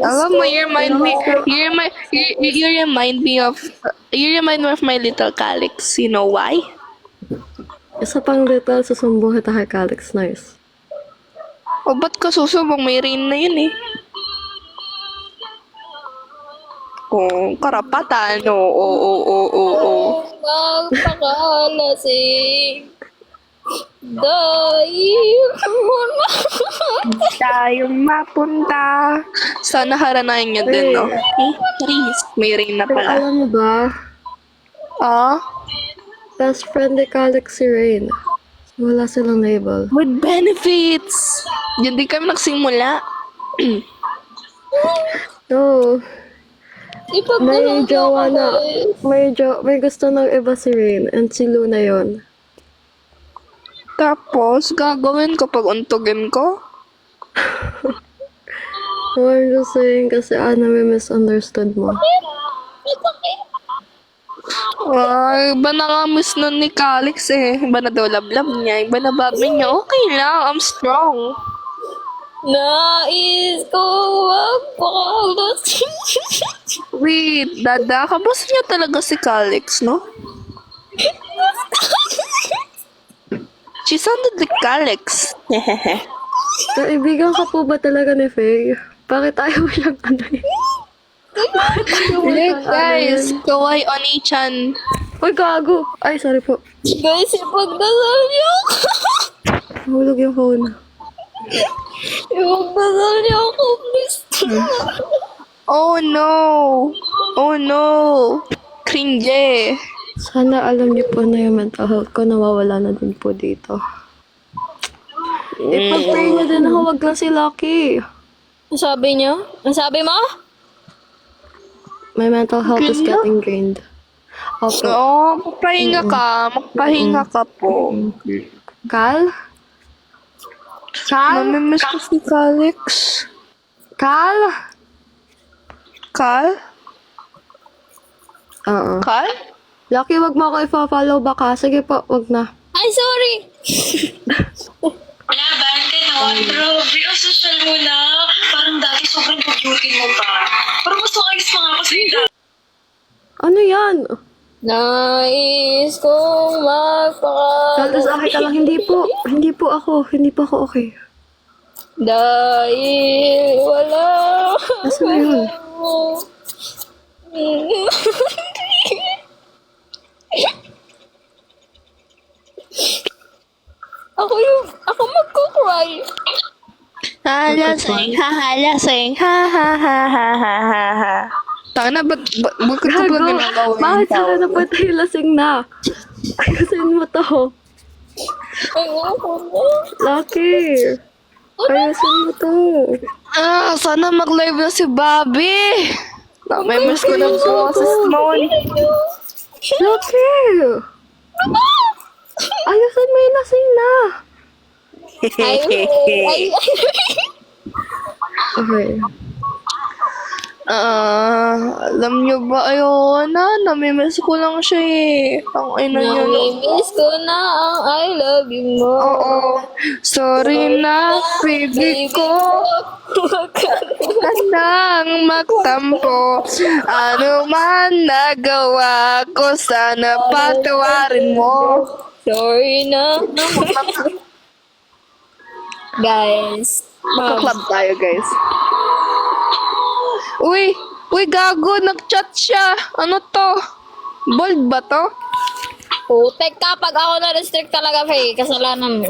Alam mo, you remind me of my little Calix. You know why? Isa pang little susumbong kita kay Calix. Nice. O ba't ka susubong? May rain na yun eh. Oh, karapatan. Oo. Magpakalasing. Dahil wala Tayong mapunta. Sana haranayan niya din, no? Please. May rain na Pero pala. alam mo ba, Ah? best friend ni Calix si Rain. Wala silang label. With benefits. Diyan din kami nagsimula. No. May Ipagdala jowa ako, na. guys. May gusto ng iba si Rain and si Luna yon. Tapos, gagawin ko pag untugin ko? So, I'm just saying kasi may misunderstood mo. Ay, iba na nga miss nun ni Calix eh. Iba na daw lablab niya. Iba na babi niya. Okay lang, I'm strong. Nais ko magpakalas. Wait, Dada, kamusta niya talaga si Calix, no? She sounded like Calix. Kaibigan ka po ba talaga ni Faye? Bakit ayaw siyang Look, guys, Kawaii Oni-chan. Uy, gago! Ay, sorry po. Guys, ipagdasal niyo ako. Hulog yung phone. Ipagdasal niyo ako, please. Oh no! Oh no! Cringe. Sana alam niyo po na yung mental health ko nawawala na din po dito. Ipag-pray niyo din ako, wag lang si Lucky. Ang sabi niyo? Ang sabi mo? My mental health is getting drained. Opo. Oo, magpahinga ka. Magpahinga ka po. Kal? Kal? Namimiss ko si Calix. Kal? Cal? Oo. Cal? Lucky, wag mo ako i-follow baka. Sige po, wag na. Ay, sorry. Laban ka nun. Grabe, ang social mo na. Parang dati sobrang beauty mo pa. Parang gusto ko ayos mga ako sa'yo. Ano yan? Nais kong Tapos magpakalas. okay ka lang. Hindi po ako okay. Dahil wala. Asa na yun? Ako magkukry. Halasing, hahalasing, ha ha ha ha ha ha ha. Tanga na, ba't ko ito ba ginagawa Bakit yung sila tao? na patay lasing na? Ayusin mo to. Ayoko na. Lucky. Ayusin mo to. Ah, sana mag-live na si Bobby. Namimiss ko na boses mo. Lucky. Ayusin mo yung lasing na. Okay. Alam niyo ba, ayoko na. Namimiss ko lang siya eh. Ang ina niya. Namimiss ko na ang I love you mo. Oo. Sorry na, baby ko. Huwag ka Nang magtampo. Ano man nagawa ko, sana patawarin mo. Sorry na. Guys. Magka-club tayo, guys. Uy, gago, nag-chat siya. Ano to? Bold ba to? Putek ka pag ako na-restrict talaga, Faye. Kasalanan mo.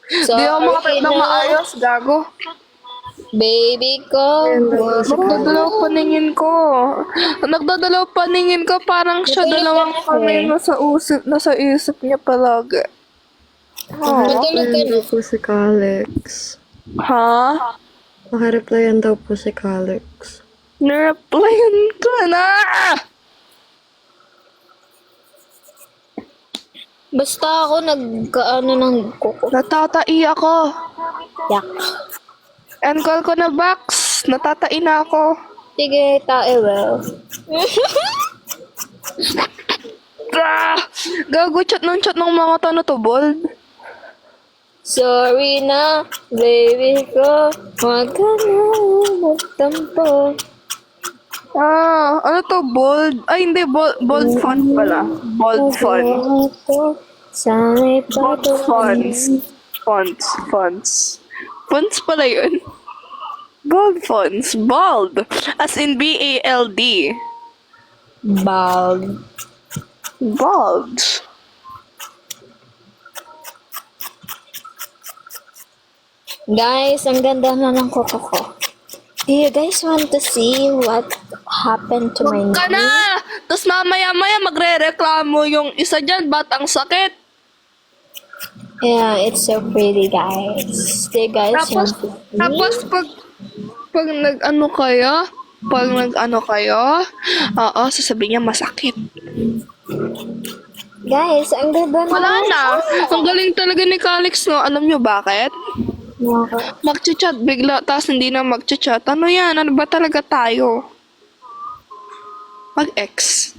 Di ako makapit na maayos, gago. Baby ko. Nagdadalaw paningin ko, parang siya dalawang kami nasa isip niya palagi. Matulog ka na. Ayan po si Calix. Ha? Naka-replyan daw po si Calix. Nireplyan ka na! Basta ako nagkaano ng kuko. Natatai ako. Yak. End call ko na, Bax. Natatai na ako. Sige, tae well. Ah! Gago, chat ng mga to, ano to, bold? Sorry na, baby ko. Huwag ka na magtampo. Ah, ano to, bold? Ay, hindi, bold font pala. Bold font. Sana'y Bold fonts. Fonts pala yun. Bold fonts. Bald. As in B-A-L-D. Bald. Bald. Guys, ang ganda na ng kuko ko. Do you guys want to see what happened to my Ka knee? na! Tapos mamaya-maya magre-reklamo yung isa dyan, ba't ang sakit? Yeah, it's so pretty, guys. Do you guys want to see? Pag nag-ano kayo, oo, sasabihin niya masakit. Guys, ang ganda na. Wala na. Ang galing talaga ni Calix, no? Alam niyo bakit? Mag-chat bigla, tapos hindi na mag-chat. Ano yan? Ano ba talaga tayo? Mag-ex.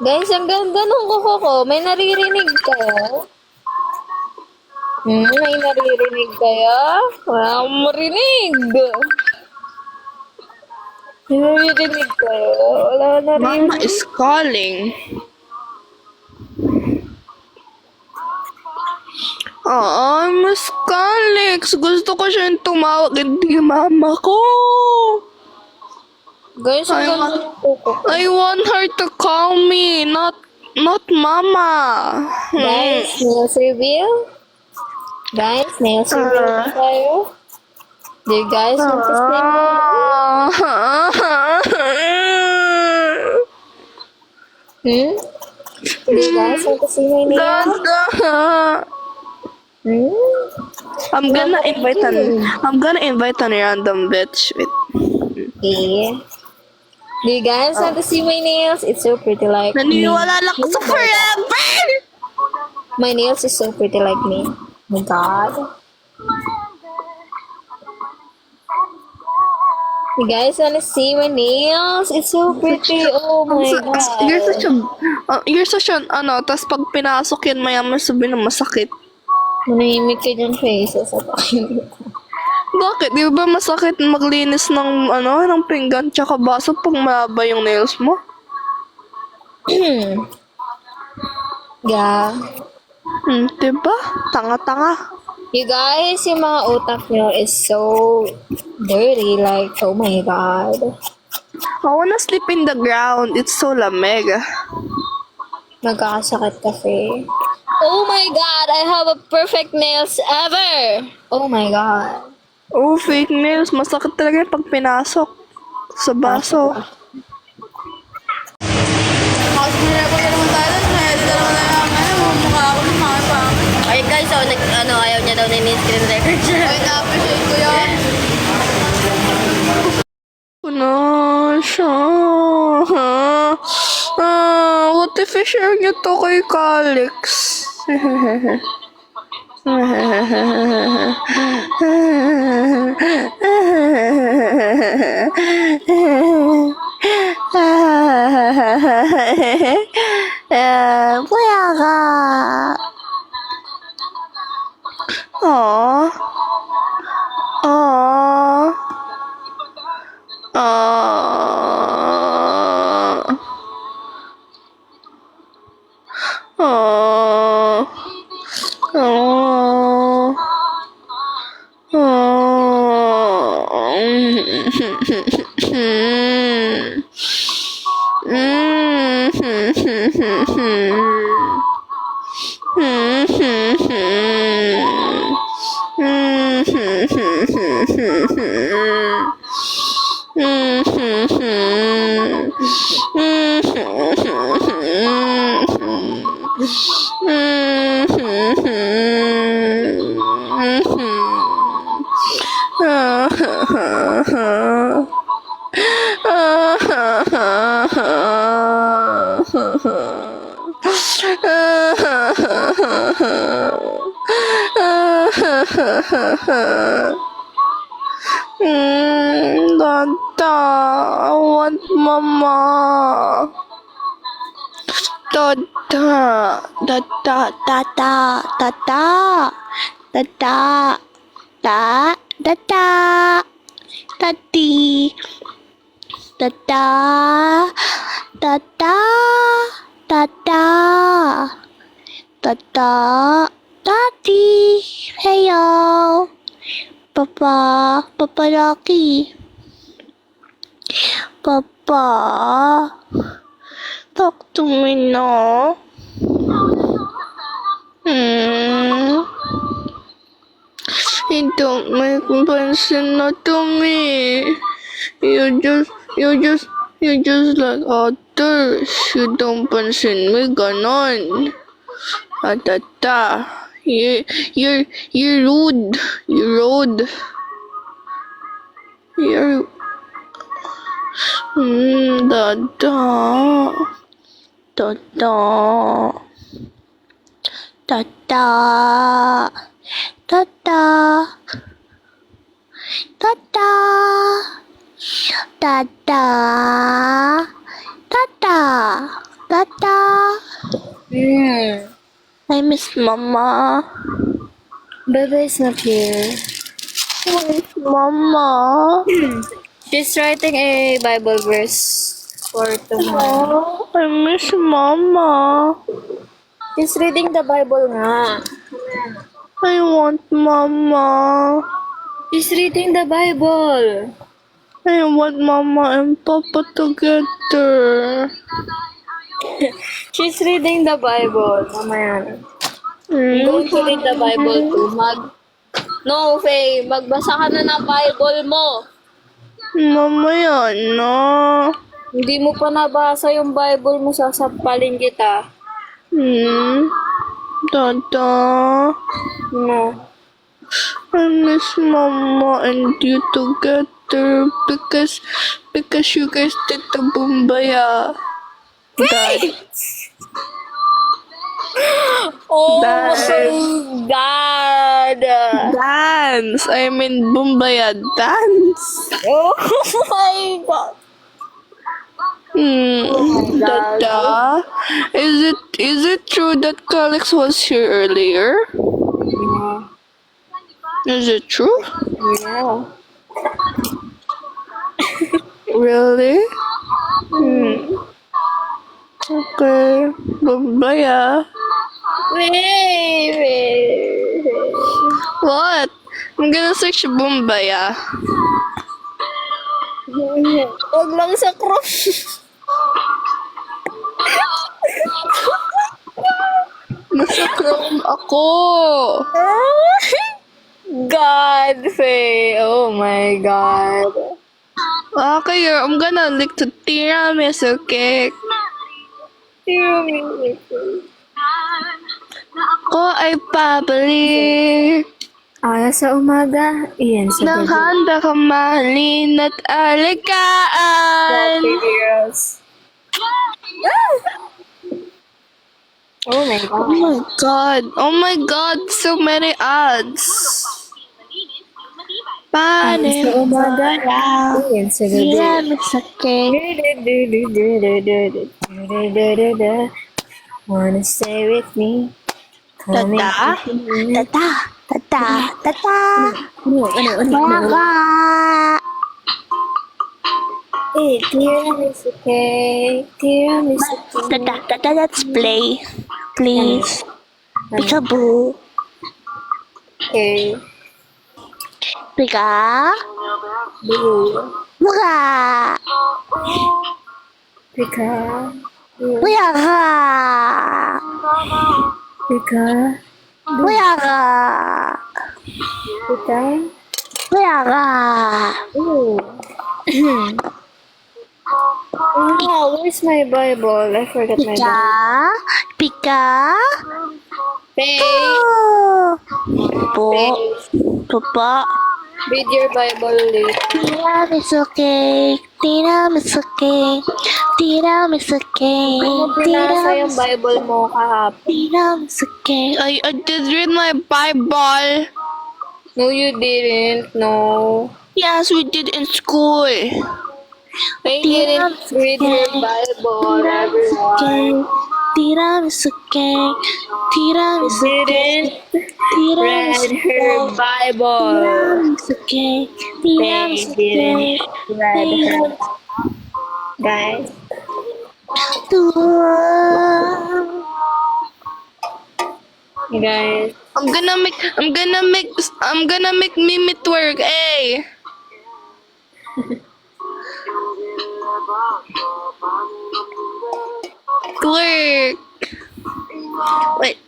Guys, ang ganda ng kuko ko. May naririnig kayo? May naririnig kayo? Wala akong marinig. May naririnig kayo? Wala naririnig. Mama is calling. Miss Calix. Gusto ko siyang tumawag. Hindi mama ko. Guys, ang ganda ng kuko ko. I want her to call me, not mama. Guys, nails reveal? Guys, nails reveal tayo? Do you guys want to say Do you guys want to see my nails? I'm gonna invite a random bitch. Wait. Okay. Do you guys want to see my nails? It's so pretty like me. Naniniwala lang ako sa forever! My nails is so pretty like me. Oh my god. You guys wanna see my nails? It's so pretty. Oh my god. You're such an, tas pag pinasok yan, mayaman sabihin na masakit. Manahimik ka dyan, faces. Bakit? Di ba masakit maglinis ng, ng pinggan tsaka baso pag mahaba yung nails mo? Yeah. Diba? Tanga-tanga. You guys, yung mga utak nyo is so dirty. Like, oh my god. I wanna sleep in the ground. It's so lamig. Magkakasakit kasi. Oh my god, I have a perfect nails ever! Oh my god. Oh, fake nails. Masakit talaga yung pag pinasok sa baso. Ay guys, so, ayaw niya daw na screen record siya. Ay, na-appreciate ko yun. Siya. What if i-share niyo to kay Calix? Wala ka. Aww. Aww. Aww. Aww. Dada, I want mama. Dada, dada, dada, dada, dada, da, dada, daddy, dada, dada, dada, dada, daddy, heyo, papa, papa Rocky, papa. Talk to me now. You don't make pansin na to me. You just like others. You don't pansin me ganon. Atata. You're rude. You're rude. You're... Dada. Dada. Dada. Dada. Dada. Dada. Dada. Dada. I miss Mama. Bebe is not here. Where's Mama? She's writing a Bible verse for tomorrow. Oh, I miss Mama. She's reading the Bible nga. I want Mama. She's reading the Bible. I want Mama and Papa together. She's reading the Bible. Mama yan. I'm going to read the Bible too. No, Faye. Magbasa ka na ng Bible mo. Mamaya na. Hindi mo pa nabasa yung Bible mo, sasampalin kita. Dada. No. I miss Mama and you together because you guys did the Bumbaya. Dad. Oh Dad. my God! Dance! I mean Bumbaya dance. Oh my God! Dada. Is it true that Calix was here earlier? Is it true? Yeah. Really? Okay. Bumbaya. Wait. What? I'm gonna search Bumbaya. Huwag lang sa cross. Nasa Chrome ako. God, Faye. Oh my God. Okay, I'm gonna lick to tiramisu cake. Ako ay pabalik Ara sa umaga, iyan sa ng gabi. handa kamalin at alikaan. Girls. Oh my God. Oh my god. Oh my god. So many ads. Ara sa umaga, iyan sa gabi. Tiramisu cake. Wanna stay with me? Come Tata? Tata? Tata? Tata? Ano? Baka! Eh, tiramisu cake. Tiramisu cake. Tata? Tata, let's play. Please. Peekaboo. Okay. Pika? Blue. Buka! Pika. Buyaka! Pika. Buyaka! Pika. Buyaka! Ooh. Oh, where's my Bible? I forgot my Pika? Bible. Pika? Faye, Po. Papa. read your Bible later. Tiramisu cake. Tiramisu cake. Tiramisu cake. Ano binasa yung Bible mo kahapon? Tiramisu cake. I did read my Bible. No, you didn't. No. Yes, we did in school. I didn't read your Bible, everyone. Tiramisu cake. Tiramisu Didn't Tiramisu read her Bible. Tiramisu cake. They Tiramisu didn't cake. read her. Guys. Guys. I'm gonna make Mimi twerk, eh? Twerk. Wait.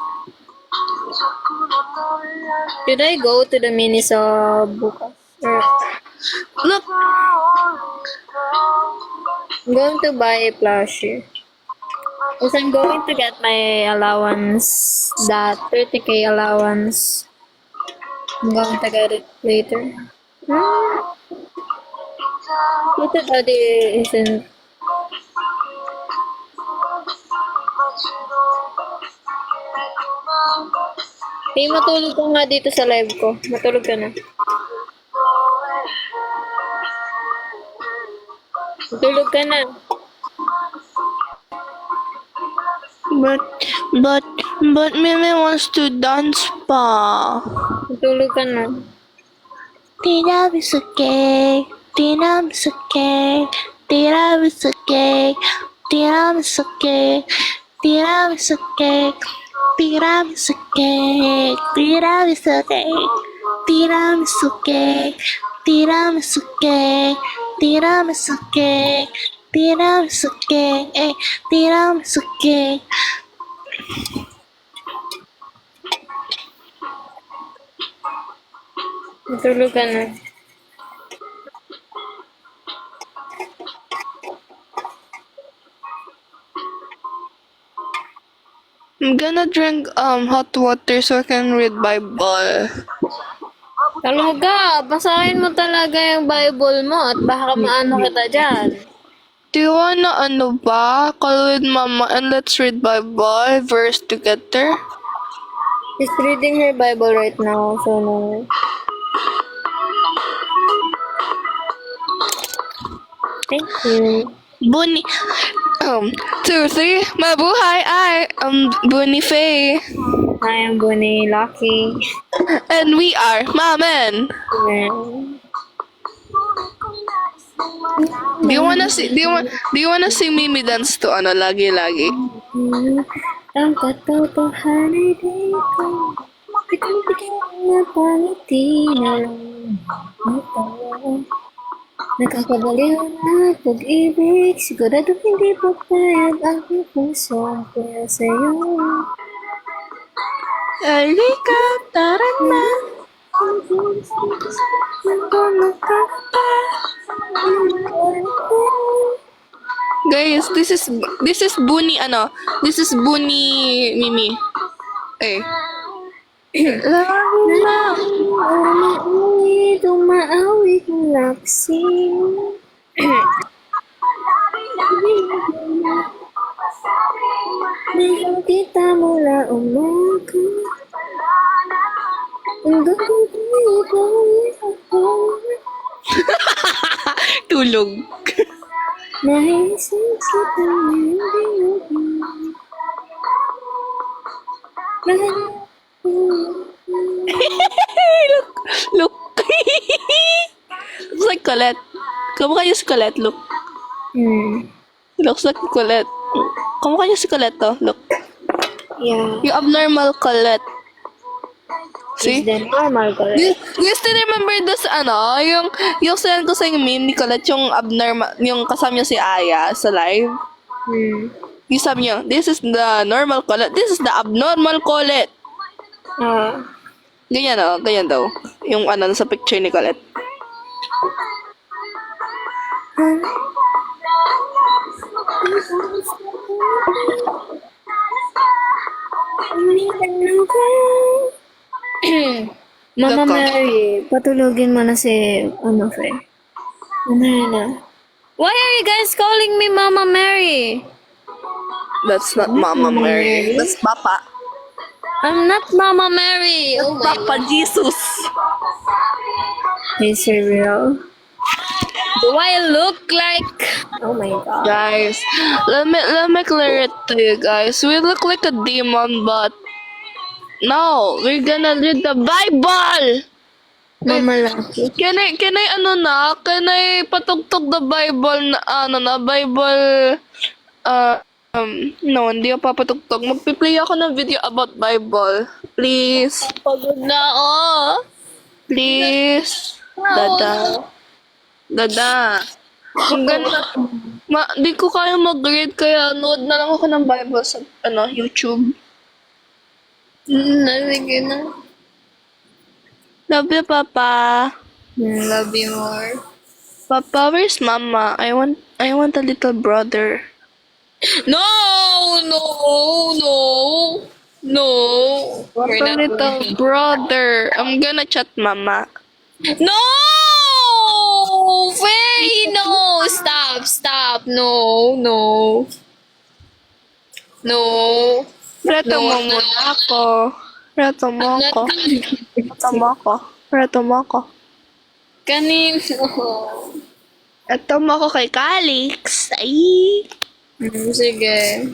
Should I go to the Miniso bukas? Or Look. I'm going to buy a plushie. Because I'm going to get my allowance, that 30k allowance. I'm going to get it later. Tito Daddy isn't. Hey, matulog ka nga dito sa live ko. Matulog ka na. Matulog ka na. But Mimi wants to dance pa. Matulog ka na. Tiramisu cake, tiramisu cake, tiramisu cake, tiramisu cake, tiramisu cake, tiramisu cake, tiramisu cake, tiramisu cake, tiramisu cake, tiramisu cake, tiramisu cake, tiramisu cake. Matulog ka na. I'm gonna drink hot water so I can read Bible. Talaga, basahin mo talaga yung Bible mo at baka maano kita dyan. Do you wanna call with Mama and let's read Bible verse together? She's reading her Bible right now, so no. Thank you. Bunny, 2, 3, mabuhay ay, Bunny Faye. I am Bunny Lucky. And we are Mamen. Do you wanna see Mimi dance to lagi? Ang katotohanan ay ko, bigyan na pangiti na lang ito. Nakakabaliw na pag-ibig, sigurado hindi papayag ang puso kaya sa'yo. Halika, tara na. Guys, this is Bunny this is Bunny Mimi. Tumaawit ng laksing. Ngayon kita mula umaga. Hanggang Tulog. naisip kita Look. Looks like Colette. Kamukha niya si Colette, look. Looks like Colette. Kamukha niya si Colette, to. Look. Yeah. Yung abnormal Colette. See? Is the normal color. Do you still remember this, yung send ko sa yung meme ni Colette, yung abnormal, yung kasama niya si Aya sa live? Yung sabi niya, this is the normal Colette, this is the abnormal Colette. Ganyan daw. Yung sa picture ni Colette. Mama Loko. Mary, patulogin mo na si Fe. Mamaya na. Why are you guys calling me Mama Mary? That's not Mama Mary. That's Papa. I'm not Mama Mary. Oh my Papa Jesus. Hey, cereal. Do I look like? Oh my god. Guys, let me clear it to you guys. We look like a demon, but no, we're gonna read the Bible. Mama Lucky. Can I patugtog the Bible Bible no, hindi ako papatugtog. Magpi-play ako ng video about Bible. Please. Pagod na ako. Please. Dada. Ang ganda. Di ko kaya mag-read kaya nood na lang ako ng Bible sa YouTube. Sige na. Love you, Papa. Love you more. Papa, where's Mama? I want a little brother. No! Want a little brother. I'm gonna chat Mama. No! Faye, stop. No, no. No. Reto mo No, no. muna ako. Reto mo I'm not ako. Reto mo ako. Reto mo ako. Kanino? Reto mo ako kay Calix. Ay. Sige.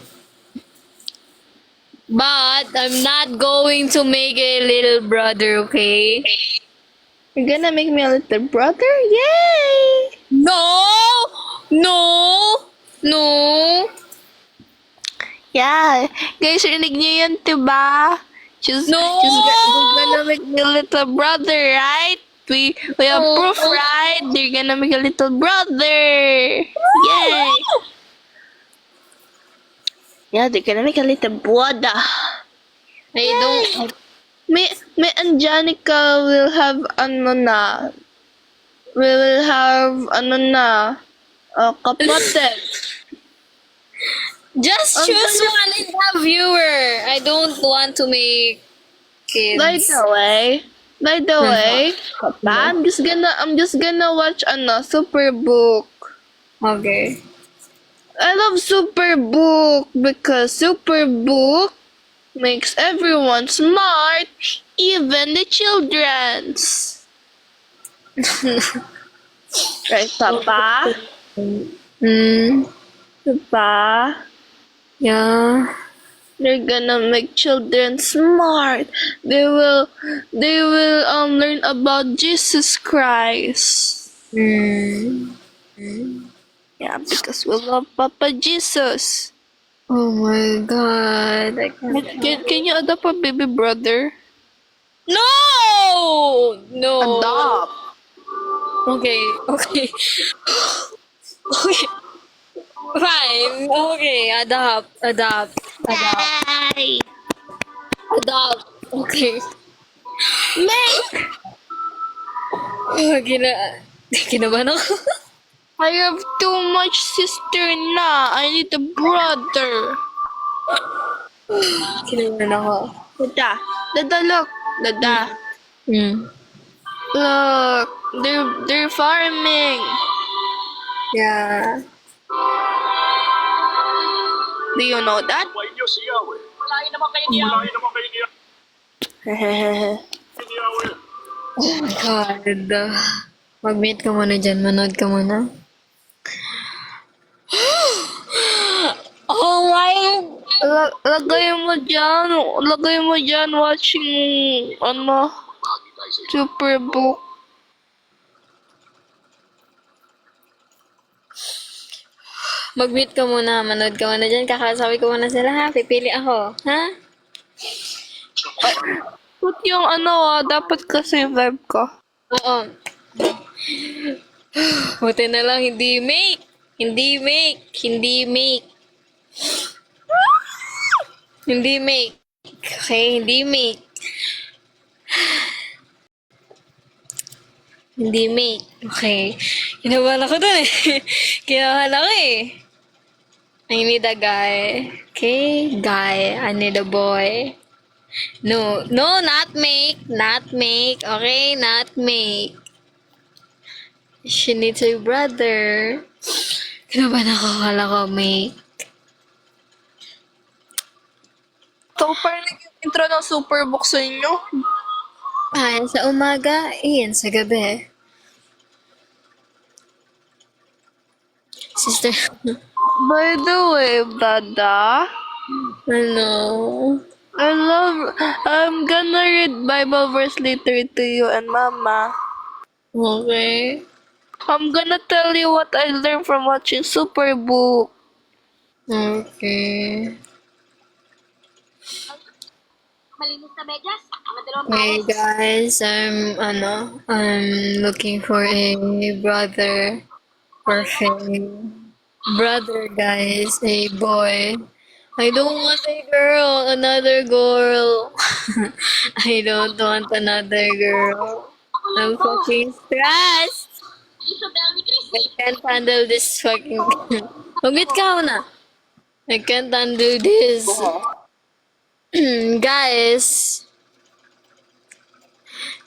But I'm not going to make a little brother, okay? You're gonna make me a little brother? Yay! No! No! No! Yeah. Guys, rinig niyo yun, diba? No! They're gonna make me a little brother, right? We have No. proof, right? They're gonna make a little brother. Yay! Yeah, they're gonna make a little brother. I don't... May Angelica will have ano na. We will have ano na. Kapatid. Just choose one and have viewer. I don't want to make kids. By the way, Papa, I'm just gonna watch Superbook. Okay. I love Superbook because Superbook makes everyone smart, even the children's. Right, Papa? Papa? Yeah. They're gonna make children smart. They will learn about Jesus Christ. Yeah, because we love Papa Jesus. Oh my god. I can't. Can you adopt a baby brother? No! No. Adopt. Okay. Okay. Fine. Okay. Adopt. Yay! Adopt. Okay. Make! Kinabahan ako. I have too much sister na. I need a brother. Kinabahan ako. Dada, look. Dada. Look. They're farming. Yeah. Do you know that? Oh my god. Mag-meet ka muna dyan. Manood ka muna. Oh my... Lagay mo dyan watching, Superbook. Mag-meet ka muna. Manood ka muna dyan. Kakasabi ko muna sila ha. Pipili ako. Ha? Ba't yung dapat kasi vibe ko. Oo. Buti na lang hindi make. Hindi make. Okay, hindi make. Hindi make. Okay. Kinabahan ako dun eh. Kinabahan ako eh. I need a guy. Okay, guy. I need a boy. No, not make. Okay, not make. She needs a brother. Kinabahan ako. Kala ko make. Ito parang intro ng Superbook sa inyo. Ayan sa umaga, iyan sa gabi. Sister, By the way, Dada, ano? I'm gonna read Bible verse later to you and Mama. Okay. I'm gonna tell you what I learned from watching Superbook. Okay. Hey guys, I'm looking for a brother. Perfect. Brother, guys, a boy. I don't want a girl, another girl. I don't want another girl. I'm fucking stressed. I can't handle this fucking... Lumit ka na. I can't handle this. Guys.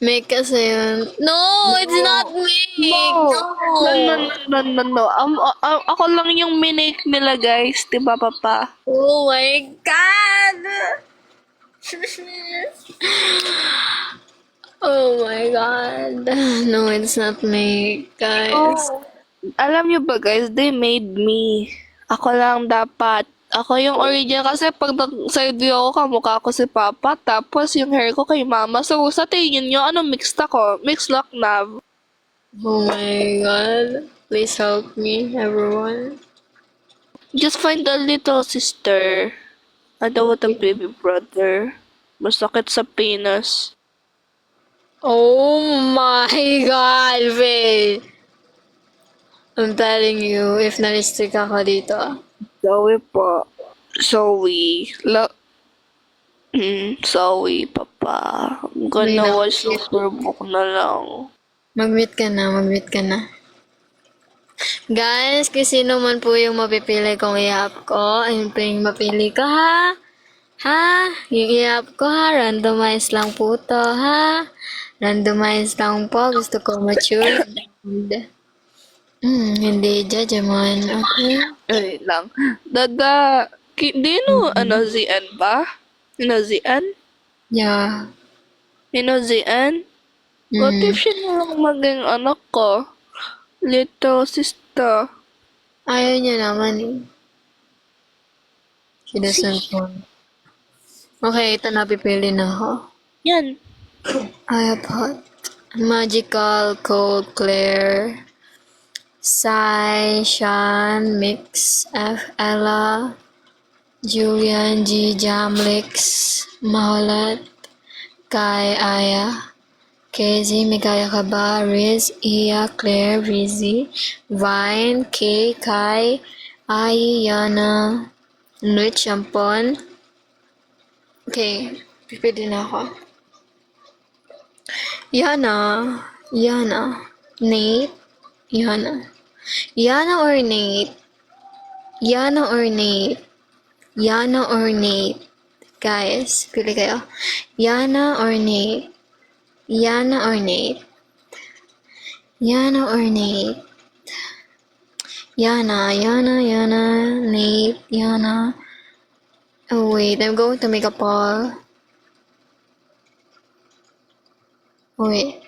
Make kasi yun. No, it's not me. No. No. Ako lang yung minake nila, guys. Diba, Papa? Oh my God! Oh my God. No, it's not me, guys. Alam nyo ba, guys? They made me. Ako lang dapat. Ako yung original kasi pag side view ako, kamukha ko si Papa. Tapos yung hair ko kay Mama. So, sa tingin nyo, ano mixed ako? Mixed lock nav. Oh my God. Please help me, everyone. Just find a little sister. I don't want a baby brother. Masakit sa penis. Oh my God, Faye. I'm telling you, if na-restrict ako dito. Sorry po. Sorry. Sorry, Papa. I'm Hindi gonna na. watch Superbook na lang. Mag-mute ka na. Guys, kung sino man po yung mapipili kong i-up ko, ayun po yung mapili ko, ha? Ha? Yung i-up ko, ha? Randomize lang po to, ha? Randomize lang po. Gusto ko mature. Hindi judgment. Okay? Ay lang. Dada, di no, ZN ba? ZN? Yeah. ZN? What if siya na lang maging anak ko? Little sister. Ayaw niya naman eh. She doesn't want. Okay, ito napipili na ako. Yan. I have hot. Magical, cold, clear. Sai, Shan, Mix, F, Ella, Julian, G, Jamlix, Maholat, Kai, Aya, KZ, Mikaya Kaba, Riz, Iya, Claire, Rizzy, Vine, K, Kai, Ai, Yana, Nuit, Champon. Okay, pipili na ako. Yana, Nate, Yana or Nate? Yana or Nate? Yana or Nate? Guys, pili kayo. Yana or Nate? Yana or Nate? Yana or Nate? Yana, Nate, Yana. Oh wait, I'm going to make a poll. Oh wait.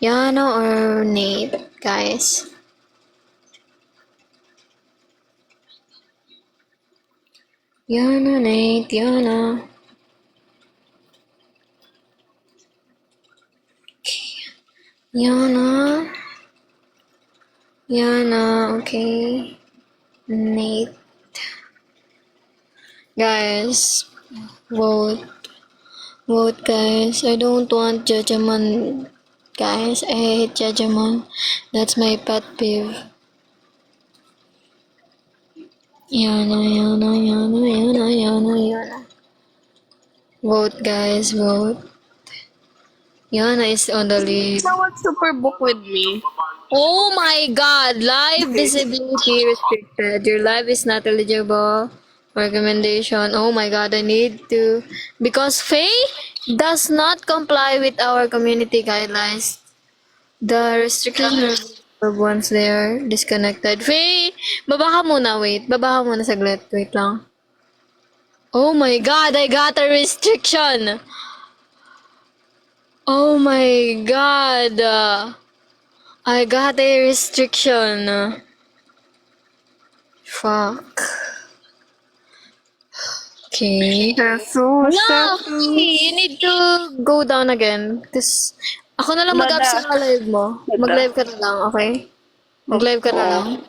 Yana or Nate, guys? Yana, Nate, Yana. Yana, okay. Nate. Guys, vote. Vote, guys. I don't want judgment. Guys, I hate judgment. That's my pet peeve. Yana. Vote, guys, vote. Yana is on the lead. Now watch Superbook with me. Oh my God! Live visibility restricted. Your live is not eligible. Recommendation. Oh my God, I need to. Because Faye does not comply with our community guidelines. The restrictions of once they are disconnected. Faye! Baba ka muna, wait. Baba ka muna saglit. Wait lang. Oh my God, I got a restriction! Oh my God! I got a restriction. Fuck. Okay. No, you need to go down again. Cause ako na lang mag-up sa live mo. Mag-live ka na lang, okay? Mag-live ka na lang.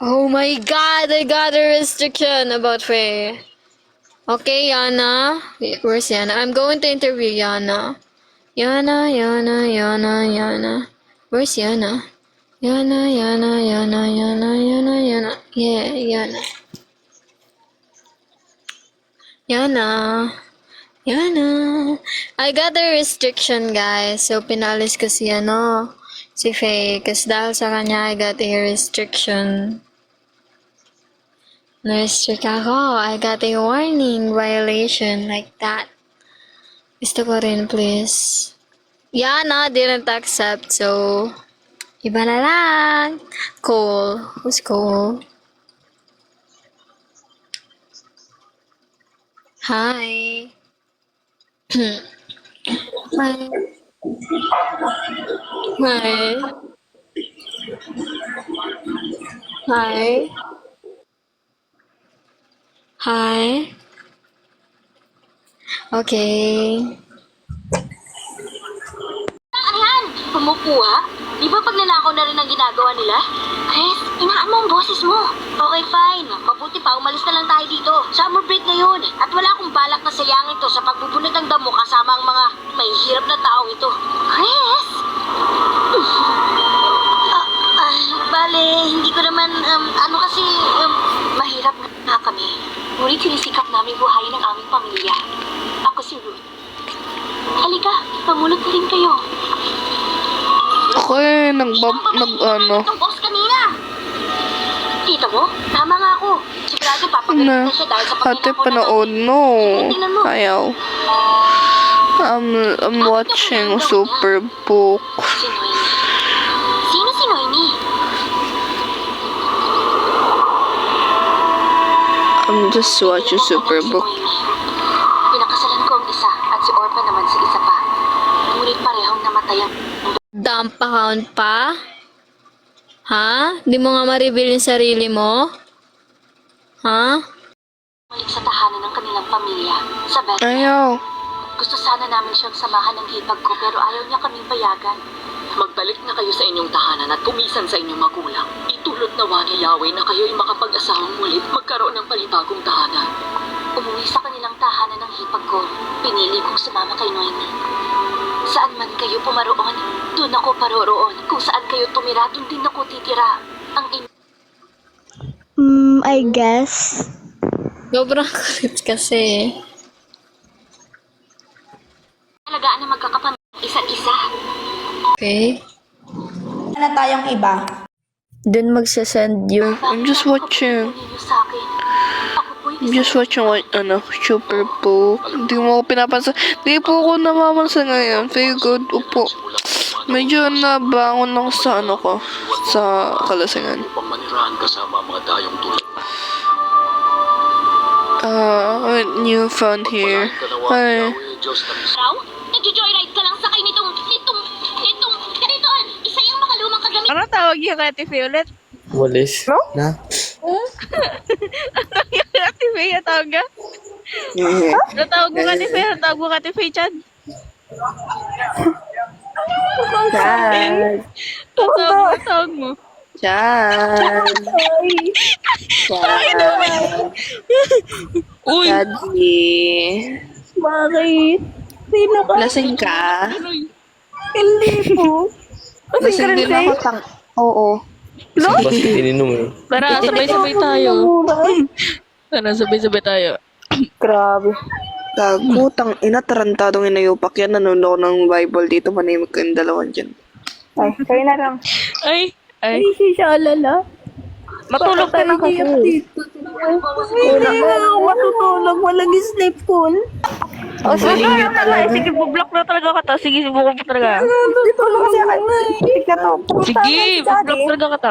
Oh my God, I got a restriction about Faye. Okay, Yana. Where's Yana? I'm going to interview Yana. Yana. Where's Yana? Yana. Yeah, Yana. I got a restriction, guys. So, pinalis ko si si Faye. Kasi dahil sa kanya, I got a restriction. Na-restrict ako. I got a warning violation like that. Gusto ko rin, please. Yana didn't accept, so iba na lang. Cole. Who's Cole? Hi. Hi. Hi. Hi. Hi. Okay. Ayan! Pumupuha? Di ba pag nanakaw na rin ang ginagawa nila? Chris, inaan mo ang boses mo. Okay, fine. Mabuti pa, umalis na lang tayo dito. Summer break ngayon. At wala akong balak na sayangin to sa pagbubunod ng damo kasama ang mga mahihirap na taong ito. Chris! Bale, hindi ko naman, mahirap na kami. Ngunit sinisikap namin buhayin ang aming pamilya. Ako si Ruth. Halika, pamulot na rin kayo. Ako ano. Itong boss kanina. Tita mo, tama nga ako. Sigurado papagalit Na, na siya dahil sa ate pagkina ko panood, no. Tingnan mo. Ayaw. I'm watching Superbook. Si Noemi. Sino si Noemi? I'm just watching Superbook. Pinakasalan ko ang isa at si Orpa naman sa isa pa. Ngunit parehong namatay ang Dump account pa? Ha? Di mo nga ma-reveal yung sarili mo? Ha? balik sa tahanan ng kanilang pamilya. Sa Bethlehem. Ayaw. Gusto sana namin siyang samahan ng hipag ko pero ayaw niya kaming payagan. Magbalik na kayo sa inyong tahanan at pumisan sa inyong magulang. Itulot nawa ni Yahweh na kayo'y makapag-asawang mulit magkaroon ng panibagong tahanan. Umuwi sa kanilang tahanan ng hipag ko. Pinili kong sumama kay Noemi. Saan man kayo pumaroon, doon ako paroroon. Kung saan kayo tumira, doon din ako titira. Ang I guess. Sobrang kulit kasi. alagaan na magkakapamilya isa't isa. Okay. Na tayong iba. Then magsasend yung... I'm just watching. Ninyo sa akin. Ako po'y I'm just watching Superbook. Hindi mo ako pinapansin. Hindi po ako namamansin ngayon. Very good. Upo. Medyo nabangon ako sa ko. Sa kalasingan. Pamanirahan kasama ang mga dayong tulad. New phone here. Hi. Raw? Nagjo-joyride ka lang sakay nitong ganito. Isa yung makalumang kagamit. Ano tawag yung Ate Faye ulit? Walis. No? Na? Ate Faye, ang tawag ka? Ano tawag mo Ate Faye? Ano tawag mo Ate Faye, Chad? Chad. Ano tawag mo? Chad. Uy! Chadley. Bakit? Sino ka? Lasing ka? Hindi po. Lasing din ako. Oo. Bakit ininom eh? Tara, sabay-sabay tayo. Tara, sabay-sabay tayo. Grabe. Gago, tang ina, tarantadong inayupak yan. Nanonood ako ng Bible dito. Manimig kayong dalawa dyan. Ay, kayo na lang. Ay. Hindi siya alala. Matulog ka na kasi. Hindi ako matutulog. Walang sleep pool. O, sige na lang. Sige, bublock na talaga ka to. Sige, bublock talaga. Tutulog kasi ako. Sige, bublock talaga ka to.